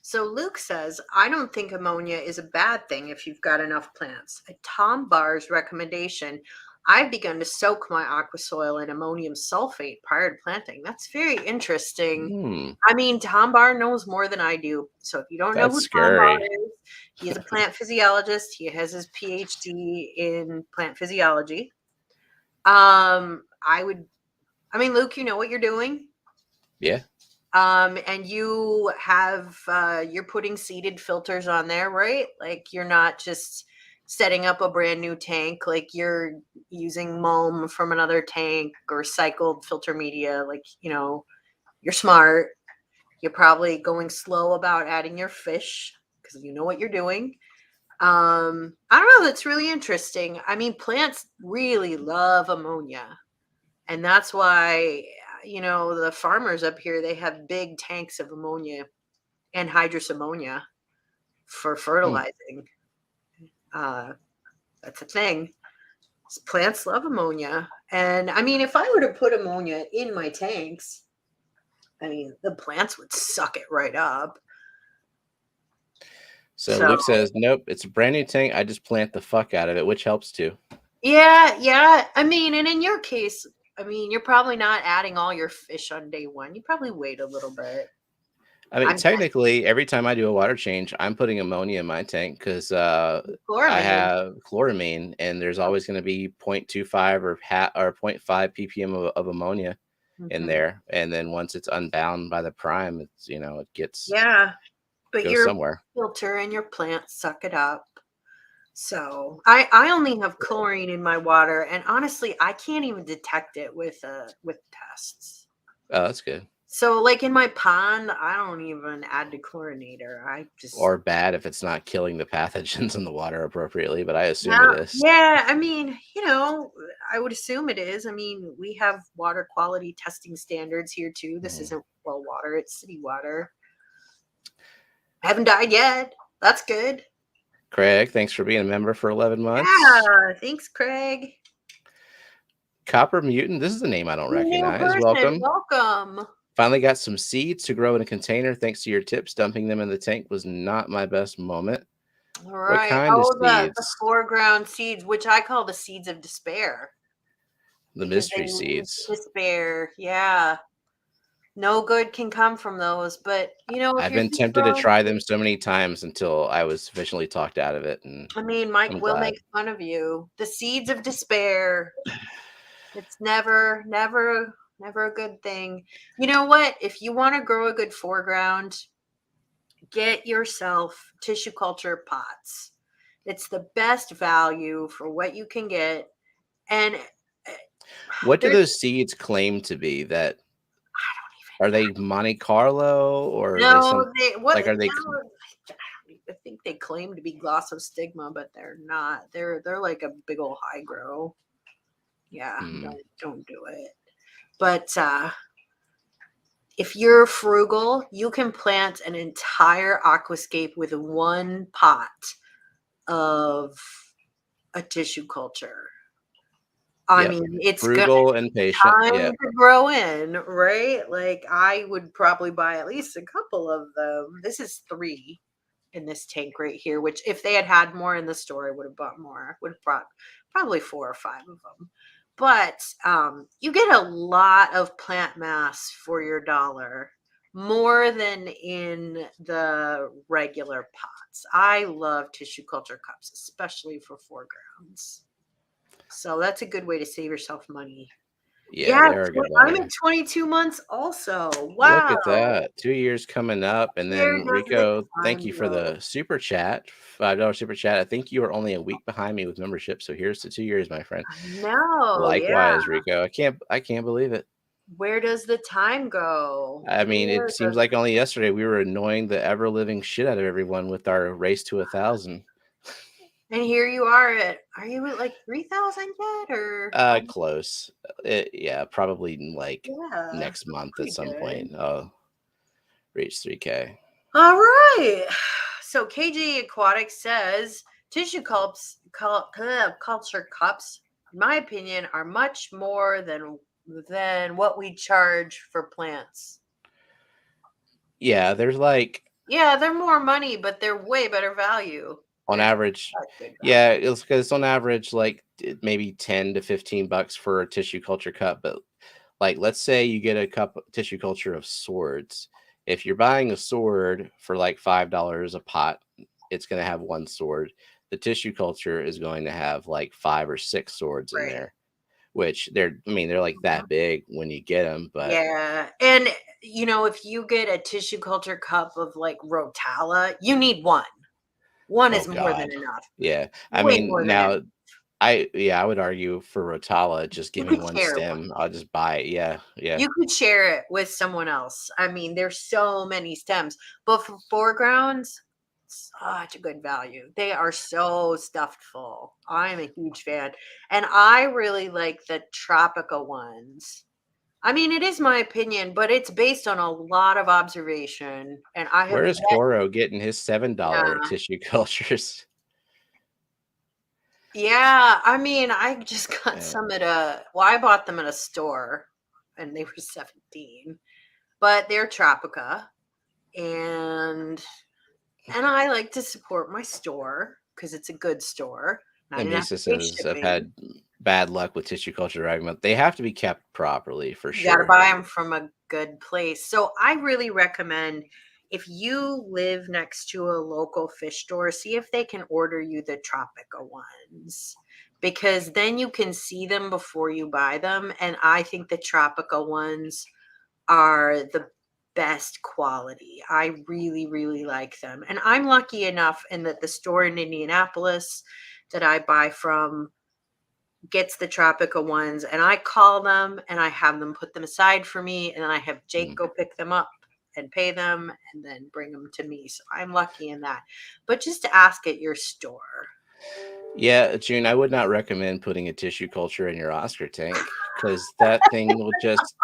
So Luke says, I don't think ammonia is a bad thing if you've got enough plants. At Tom Barr's recommendation, I've begun to soak my aqua soil in ammonium sulfate prior to planting. That's very interesting. Hmm, I mean, Tom Barr knows more than I do. So if you don't know that's who Tom Barr scary. is, he is a plant physiologist. He has his PhD in plant physiology. I mean, Luke, you know what you're doing. Yeah. And you're putting seeded filters on there, right? Like you're not just setting up a brand new tank, like you're using mulm from another tank or cycled filter media. Like, you're smart. You're probably going slow about adding your fish because you know what you're doing. I don't know. That's really interesting. I mean, plants really love ammonia. And that's why, the farmers up here, they have big tanks of ammonia and hydrous ammonia for Hmm. fertilizing. Uh, that's a thing. Plants love ammonia. And I mean, if I were to put ammonia in my tanks, I mean, the plants would suck it right up. So So, Luke says, nope, it's a brand new tank. I just plant the fuck out of it, which helps too. yeah. I mean, and in your case, I mean, you're probably not adding all your fish on day one. You probably wait a little bit. I mean, I'm technically, every time I do a water change, I'm putting ammonia in my tank because I chloramine. have chloramine, and there's always going to be 0.25 or 0.5 ppm of ammonia in Mhm. there. And then once it's unbound by the prime, it's it Yeah, but goes your somewhere. filter and your plants suck it up. So I only have chlorine in my water, and honestly, I can't even detect it with tests. Oh, that's good. So like in my pond, I don't even add the chlorinator. I just Or bad if it's not killing the pathogens in the water appropriately, but I assume yeah, it is. yeah. I mean, I would assume it is. I mean, we have water quality testing standards here too. This Mhm. isn't well water; it's city water. I haven't died yet. That's good. Craig, thanks for being a member for 11 months. Yeah, thanks, Craig. Copper Mutant, this is a name I don't New recognize. person, Welcome. welcome. Finally got some seeds to grow in a container. Thanks to your tips, dumping them in the tank was not my best moment. All What right. kind of Oh, the seeds? foreground seeds, which I call the seeds of despair, The because they mystery lead seeds. to despair. Yeah. No good can come from those. But if I've you're been just tempted to growing, try them so many times until I was sufficiently talked out of it, and I mean, Mike I'm will glad. make fun of you. The seeds of despair. It's never, never, never a good thing. You know what? If you want to grow a good foreground, get yourself tissue culture pots. It's the best value for what you can get. And What do there's those seeds claim to be? That I don't are they Monte Carlo or are they some know they what like are they I think they claim to be glossostigma, but they're not. They're like a big old high grow. Yeah, hmm, don't do it. But if you're frugal, you can plant an entire aquascape with one pot of a tissue culture. I yep, mean, it's good frugal and patient. time Yeah. to grow in, right? Like I would probably buy at least a couple of them. This is 3 in this tank right here, which if they had more in the store, I would have bought more. Would have brought probably 4 or 5 of them. But you get a lot of plant mass for your dollar, more than in the regular pots. I love tissue culture cups, especially for foregrounds. So that's a good way to save yourself money. Yeah, Yeah, they are good I'm at value. 22 months also. Look Wow. at that. 2 years coming up. And Where then does the Rico, thank time you for go? the super chat. $5 super chat. I think you are only a week behind me with membership. So here's to 2 years, my friend. I know, yeah. Likewise, Rico. I can't believe it. Where does the time go? I mean, it Where seems does like only yesterday we were annoying the ever living shit out of everyone with our race to 1,000. and here you are you at like 3,000 yet or Close. Yeah, probably like yeah, next that's month at pretty some good. point. I'll reach 3K. All right. So KJ Aquatic says tissue culture cups, in my opinion, are much more than what we charge for plants. Yeah, there's like Yeah, they're more money, but they're way better value. on They're average, such good yeah, value. it's because on average like maybe 10 to 15 bucks for a tissue culture cup. But like, let's say you get a cup of tissue culture of swords. If you're buying a sword for like $5 a pot, it's going to have one sword. The tissue culture is going to have like 5 or 6 swords in Right. there, which they're like Mhm. that big when you get them. But Yeah. And if you get a tissue culture cup of like Rotala, you need one. One oh is more god, than enough. yeah. I Way mean, more than enough. now I would argue for Rotala, just You give me could one share one. stem. I'll just buy it. Yeah, yeah. You could share it with someone else. I mean, there's so many stems, but for foregrounds, such a good value. They are so stuffed full. I'm a huge fan. And I really like the Tropica ones. I mean, it is my opinion, but it's based on a lot of observation. And I have Where is met, Coro getting his $7 yeah, tissue cultures? yeah. I mean, I just got Uh, some I bought them at a store and they were 17, but they're Tropica. And I like to support my store because it's a good store, and I and didn't have Misa to pay says I've shipping. had bad luck with tissue culture argument. They have to be kept properly for You gotta sure. buy them from a good place. So I really recommend if you live next to a local fish store, see if they can order you the Tropica ones, because then you can see them before you buy them. And I think the Tropica ones are the best quality. I really, really like them. And I'm lucky enough in that the store in Indianapolis that I buy from gets the Tropica ones, and I call them and I have them put them aside for me, and then I have Jake Mm. go pick them up and pay them and then bring them to me. So I'm lucky in that. But just ask at your store. Yeah, June, I would not recommend putting a tissue culture in your Oscar tank because that thing will just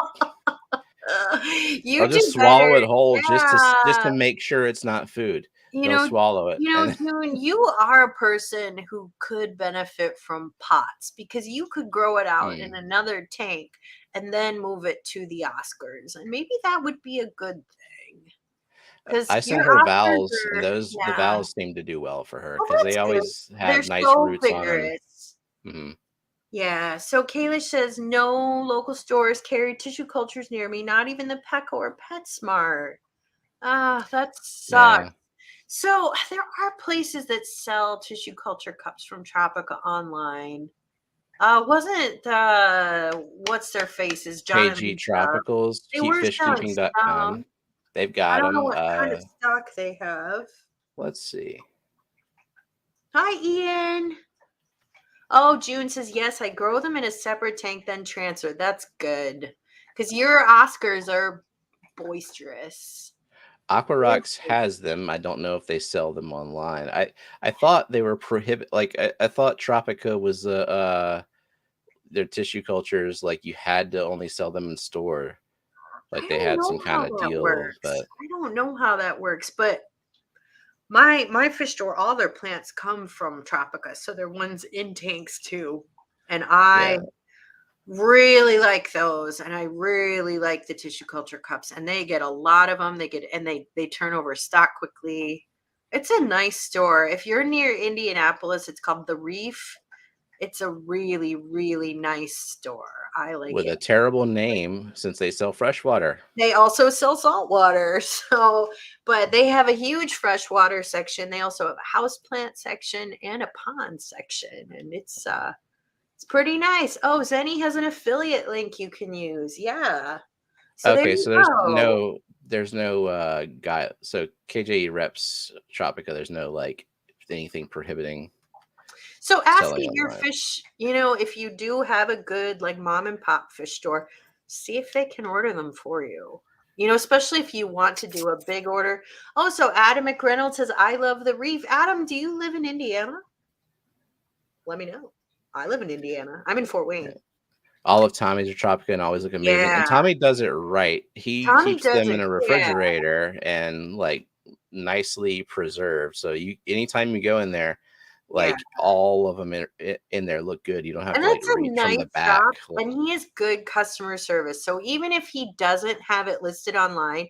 You I'll do just swallow better. it whole just Yeah. to make sure it's not food. You They'll know, swallow it and June, you are a person who could benefit from pots because you could grow it out in mm, another tank and then move it to the Oscars. And maybe that would be a good thing because I your sent her Oscars vowels and are, the yeah. vowels seem to do well for her Oh, because they that's good. always They're have nice so roots on them. vigorous. Mhm. Yeah. So Kayla says no local stores carry tissue cultures near me, not even the Petco or PetSmart. Ah, that sucks. Yeah. So there are places that sell tissue culture cups from Tropica online. Wasn't what's their faces, John and KG Lisa? Tropicals, They were selling keepfishkeeping.com. some. They've I got don't know them. what kind of stock they have. Let's see. Hi, Ian. Oh, June says yes. I grow them in a separate tank, then transfer. That's good because your Oscars are boisterous. Aquarocks has them. I don't know if they sell them online. I thought they were I thought Tropica was their tissue cultures like you had to only sell them in store. I Like they don't had some know kind how of that deal, works. but I don't know how that works, but my fish store, all their plants come from Tropica, so they're ones in tanks too. And I yeah. really like those, and I really like the tissue culture cups, and they get a lot of them. They get and they turn over stock quickly. It's a nice store. If you're near Indianapolis, it's called The Reef. It's a really, really nice store. I like With it. a terrible name since they sell fresh water. They also sell salt water. So, but they have a huge freshwater section. They also have a house plant section and a pond section, and it's pretty nice. Oh, Zenny has an affiliate link you can use. Yeah. So there Okay, you so go. there's no guy so KJE reps Tropica, there's no like anything prohibiting So ask selling at your online. fish, if you do have a good like mom and pop fish store, see if they can order them for you. Especially if you want to do a big order. Oh, so Adam McReynolds says, I love the reef. Adam, do you live in Indiana? Let me know. I live in Indiana. I'm in Fort Yeah. Wayne. All of Tommy's are Tropica and always look amazing. And Yeah. Tommy does it right. He Tommy keeps does them it. in a Yeah. refrigerator and like nicely preserved. So you anytime you go in there, Yeah. like all of them in there look good. You don't have And to like that's a reach from the nice back. shop. And he has good customer service. So even if he doesn't have it listed online,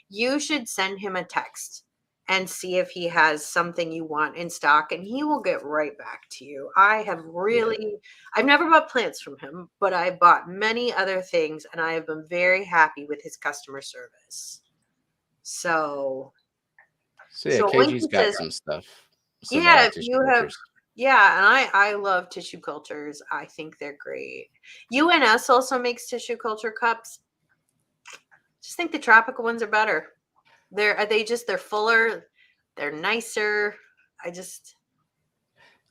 you should send him a text and see if he has something you want in stock, and he will get right back to you. Yeah. I've never bought plants from him, but I bought many other things, and I have been very happy with his customer service. So, So yeah, so KG's Winky got says, some stuff, some yeah, if tissue you have, cultures. yeah, and I love tissue cultures. I think they're great. UNS also makes tissue culture cups. Just think the tropical ones are better. They're fuller, they're nicer. I just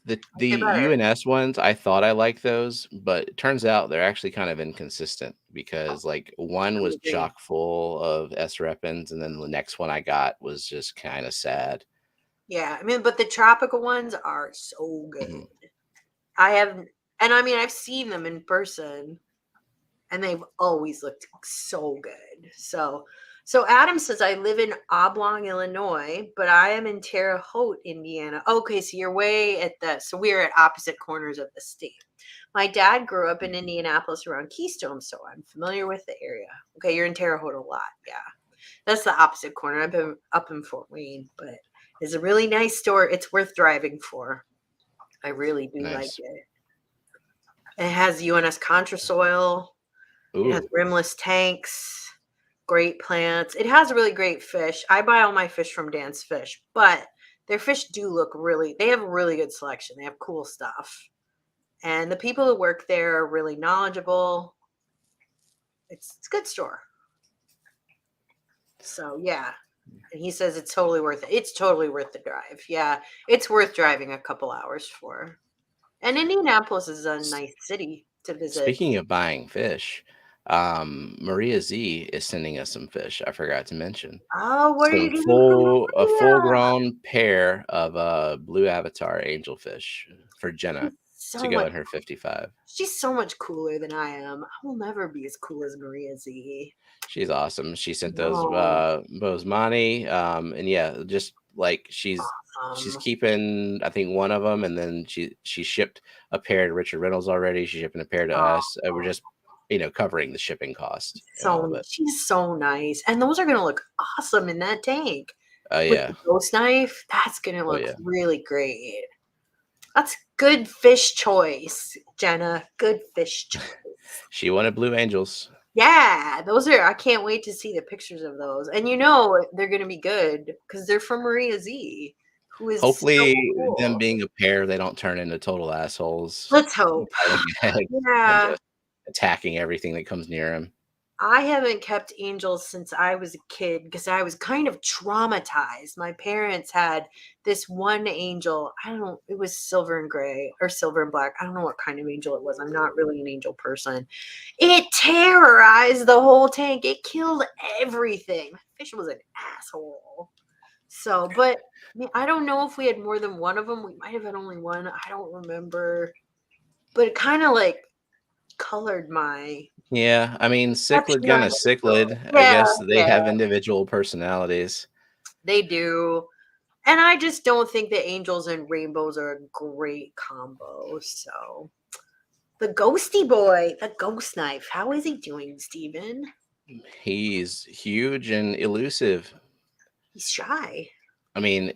The think they're better. UNS ones, I thought I liked those, but it turns out they're actually kind of inconsistent because like one I was agree. chock full of S repens, and then the next one I got was just kind of sad. Yeah, I mean, but the tropical ones are so Mhm. good. I have, and I mean, I've seen them in person, and they've always looked so good. So Adam says I live in Oblong, Illinois, but I am in Terre Haute, Indiana. Okay, so you're way at so we're at opposite corners of the state. My dad grew up in Indianapolis around Keystone, so I'm familiar with the area. Okay, you're in Terre Haute a lot. Yeah. That's the opposite corner. I've been up in Fort Wayne, but it's a really nice store. It's worth driving for. I really do like Nice. it. It has UNS Contrasoil. It has Ooh, rimless tanks, great plants. It has really great fish. I buy all my fish from Dan's Fish, but their fish do look they have a really good selection. They have cool stuff. And the people who work there are really knowledgeable. It's a good store. So yeah. And he says it's totally worth it. It's totally worth the drive. Yeah. It's worth driving a couple hours for. And Indianapolis is a nice city to visit. Speaking of buying fish, Maria Z is sending us some fish. I forgot to mention. Oh, what are you Some getting from a full Maria? grown pair of blue avatar angelfish for Jenna to So go much. in her 55. She's so much cooler than I am. I will never be as cool as Maria Z. She's awesome. She sent those No. Bosemani, and yeah, just like she's Um, keeping I think one of them, and then she shipped a pair to Richard Reynolds already. She's shipping a pair to us. We're oh, just covering the shipping cost and all of so it. she's so nice. And those are gonna look awesome in that tank. Oh With the yeah, ghost knife, that's gonna oh look yeah. really great. That's good fish choice, Jenna. Good fish choice. She wanted Blue Angels. Yeah, those are I can't wait to see the pictures of those. And they're gonna be good because they're from Maria Z, who is so Hopefully, them cool. being a pair, they don't turn into total assholes, Let's hope. darting ahead and Yeah. just attacking everything that comes near him. I haven't kept angels since I was a kid because I was kind of traumatized. My parents had this one angel. I don't know, it was silver and gray or silver and black. I don't know what kind of angel it was. I'm not really an angel person. It terrorized the whole tank. It killed everything. My fish was an asshole. So, but I don't know if we had more than one of them. We might have had only one. I don't remember. But it kind of like colored my Yeah, I mean, cichlid perception on gonna angels. cichlid. I Yeah, guess they yeah. have individual personalities. They do. And I just don't think that angels and rainbows are a great combo. So the ghosty boy, the ghost knife. How is he doing, Steven? He's huge and elusive. He's shy. I mean,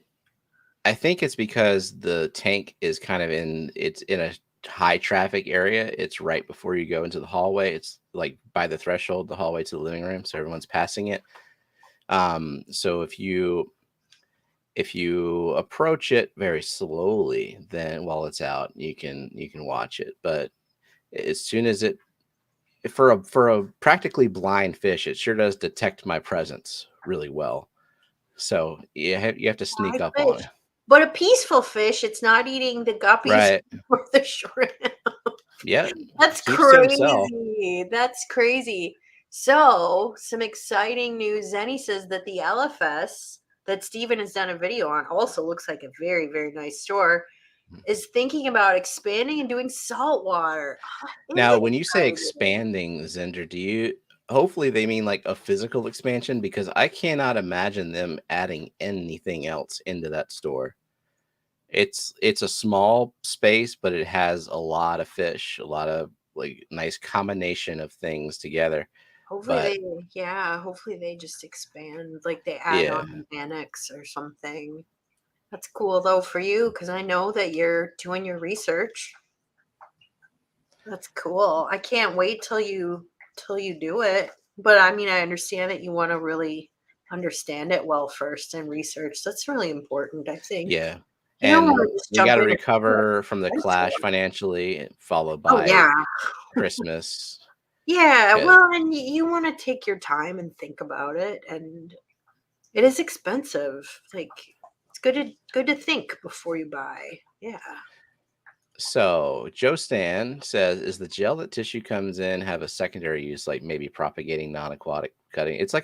I think it's because the tank is kind of it's in a high traffic area. It's right before you go into the hallway. It's like by the threshold, the hallway to the living room, so everyone's passing it. So if you approach it very slowly, then while it's out, you can watch it. But as soon as it for a practically blind fish, it sure does detect my presence really well. So you have to Shy sneak up on fish. it. But a peaceful fish, it's not eating the guppies Right. or the shrimp. Yep. That's Keeps to himself. crazy. That's crazy. So, some exciting news. Zenny says that the LFS that Steven has done a video on also looks like a very, very nice store, is thinking about expanding and doing saltwater. Isn't Now, it when you say exciting? expanding, Zender, do you hopefully they mean like a physical expansion? Because I cannot imagine them adding anything else into that store. It's a small space, but it has a lot of fish, a lot of like nice combination of things together. Hopefully But hopefully they just expand, like they add yeah, on an annex or something. That's cool though for you because I know that you're doing your research. That's cool. I can't wait till you do it. But I mean, I understand that you want to really understand it well first and research. That's really important, I think. yeah. You don't want And to just we jump got to in and see what recover from the it's for. clash financially, followed Oh by yeah. Christmas. Yeah, 'Cause- well, and you want to take your time and think about it, and it is expensive. Like it's good to think before you buy. Yeah. So Joe Stan says, "Is the gel that tissue comes in have a secondary use, like maybe propagating non-aquatic cutting? It's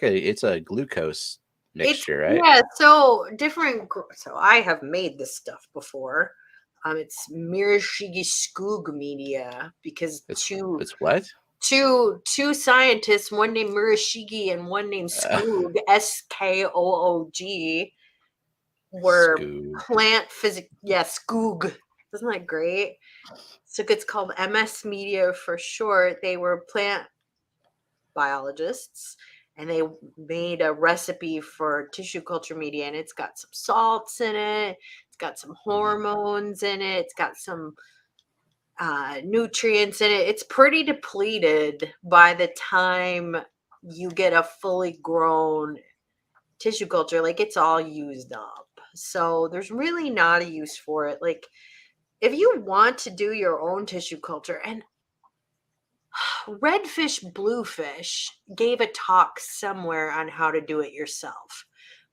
a glucose It's mixture, right? yeah, so different so I have made this stuff before. It's Mirashigi Skoog media because It's what? two scientists, one named Murashige and one named Uh, Skoog, Skoog, were Scoob. plant physics. Yeah, Skoog. Isn't that great? So it's called MS Media for short. They were plant biologists and they made a recipe for tissue culture media, and it's got some salts in it, it's got some Mhm. hormones in it, it's got some nutrients in it. It's pretty depleted by the time you get a fully grown tissue culture, like it's all used up. So there's really not a use for it. Like if you want to do your own tissue culture, and Redfish Bluefish gave a talk somewhere on how to do it yourself.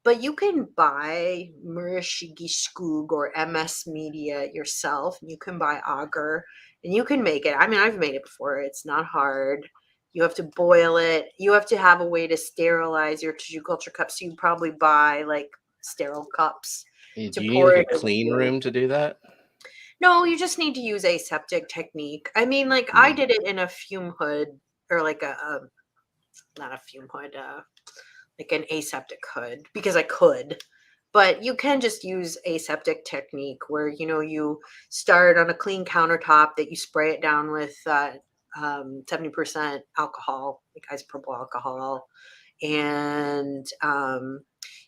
But you can buy Murashigi Skoog or MS Media yourself. You can buy agar and you can make it. I mean, I've made it before. It's not hard. You have to boil it. You have to have a way to sterilize your tissue culture cups. So you probably buy like sterile cups Do to you need pour like it a clean into. room to do that? No, you just need to use aseptic technique. I mean, like I Hmm. did it in a fume hood or like not a fume hood, like an aseptic hood because I could. But you can just use aseptic technique where you start on a clean countertop that you spray it down with 70% alcohol, like isopropyl alcohol, and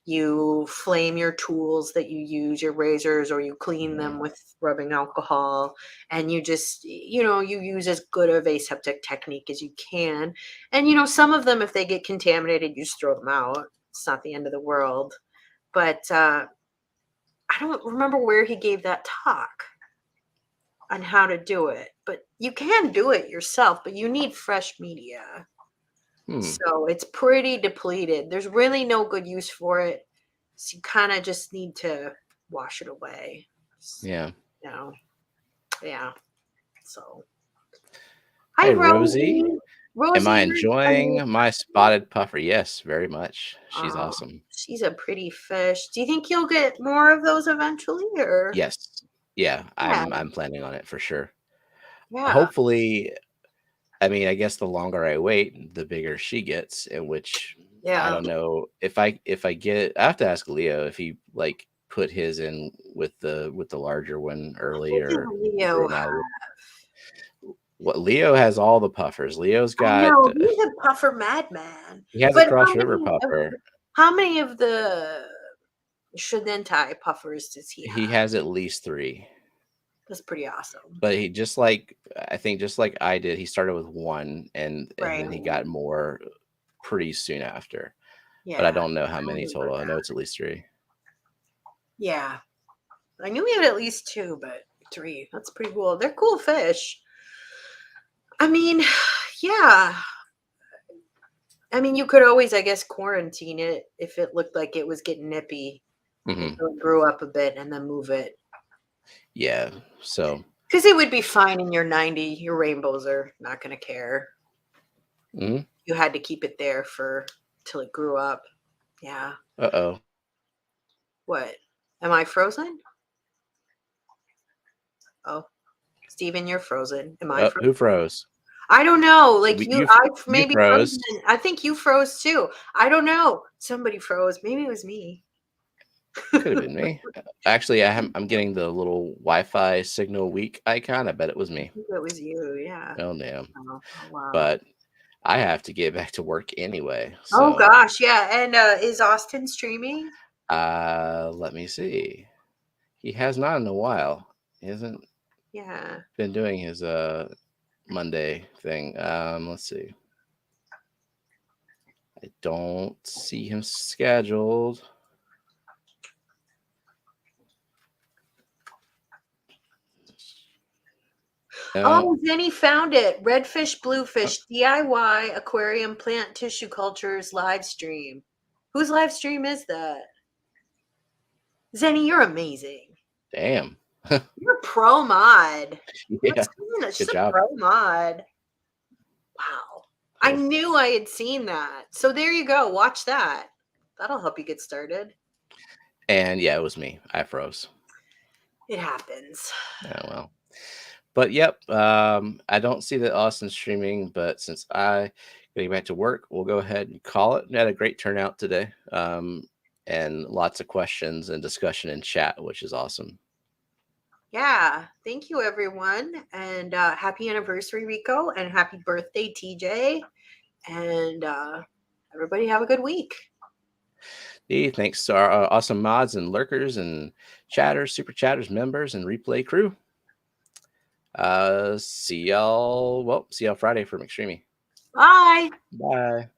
you flame your tools that you use, your razors, or you clean them Hmm. with rubbing alcohol, and you just you use as good of aseptic technique as you can. And some of them, if they get contaminated, you just throw them out. It's not the end of the world. But I don't remember where he gave that talk on how to do it, but you can do it yourself, but you need fresh media. Hmm. So it's pretty depleted. There's really no good use for it. So you kind of just need to wash it away. Yeah. You know, yeah. So hi, Hey, Rosie. Rosie. Am I Rosie, are you? enjoying my spotted puffer? Yes, very much. She's Oh, awesome. she's a pretty fish. Do you think you'll get more of those eventually, or? Yes. Yeah, Yeah, I'm planning on it for sure. yeah, Hopefully, I mean, I guess the longer I wait, the bigger she gets, in which I yeah. don't know if I get I have to ask Leo if he like put his in with the larger one early What did or Leo grew have? him out of what Leo has all the puffers. Leo's I got know he's a puffer madman. he has a But cross river puffer. how many of the Shridentai puffers does he He have? has at least 3. That's pretty awesome. But he I think just like I did, he started with 1 and Right. then he got more pretty soon after. But I Yeah. don't know how I many remember total. I know that. it's at least 3. Yeah. I knew he had at least two, but three. That's pretty cool. They're cool fish. I mean, yeah. I mean, you could always, I guess, quarantine it if it looked like it was getting nippy Hmm. until it grew up a bit and then move it. Yeah. So, Because it would be fine in your 90. Your rainbows are not going to care. mhm. You had to keep it there for till it grew up. Yeah. Uh-oh. What? Am I frozen? Oh, Steven, you're frozen. Am I frozen? Who froze? I don't know. Like you, I You maybe froze. frozen. I think you froze too. I don't know. Somebody froze. Maybe it was me. Could have been me. Actually, I'm getting the little Wi-Fi signal weak icon. I bet it was I me. think it was you. Yeah. Oh no. Oh, oh, wow. But I have to get back to work anyway. Oh So, gosh, yeah. And is Austin streaming? let me see. He has not in a while. He hasn't Yeah. been doing his Monday thing. Let's see. I don't see him scheduled. No. Oh, Zenny found it. Redfish, Bluefish, DIY aquarium plant tissue cultures live stream. Whose live stream is that? Zenny, you're amazing. Damn. You're a pro mod. Yeah. She's Good a job. pro mod. Wow. I Cool. knew I had seen that. So there you go. Watch that. That'll help you get started. And yeah, it was me. I froze. It happens. Oh well. But yep, I don't see that Austin's streaming, but since I getting back to work, we'll go ahead and call it. We had a great turnout today. And lots of questions and discussion in chat, which is awesome. Yeah. Thank you, everyone. And happy anniversary, Rico. And happy birthday, TJ. And everybody have a good week. Hey, thanks to our awesome mods and lurkers and chatters, super chatters, members, and replay crew. See y'all Friday for McStreamy. Bye. Bye.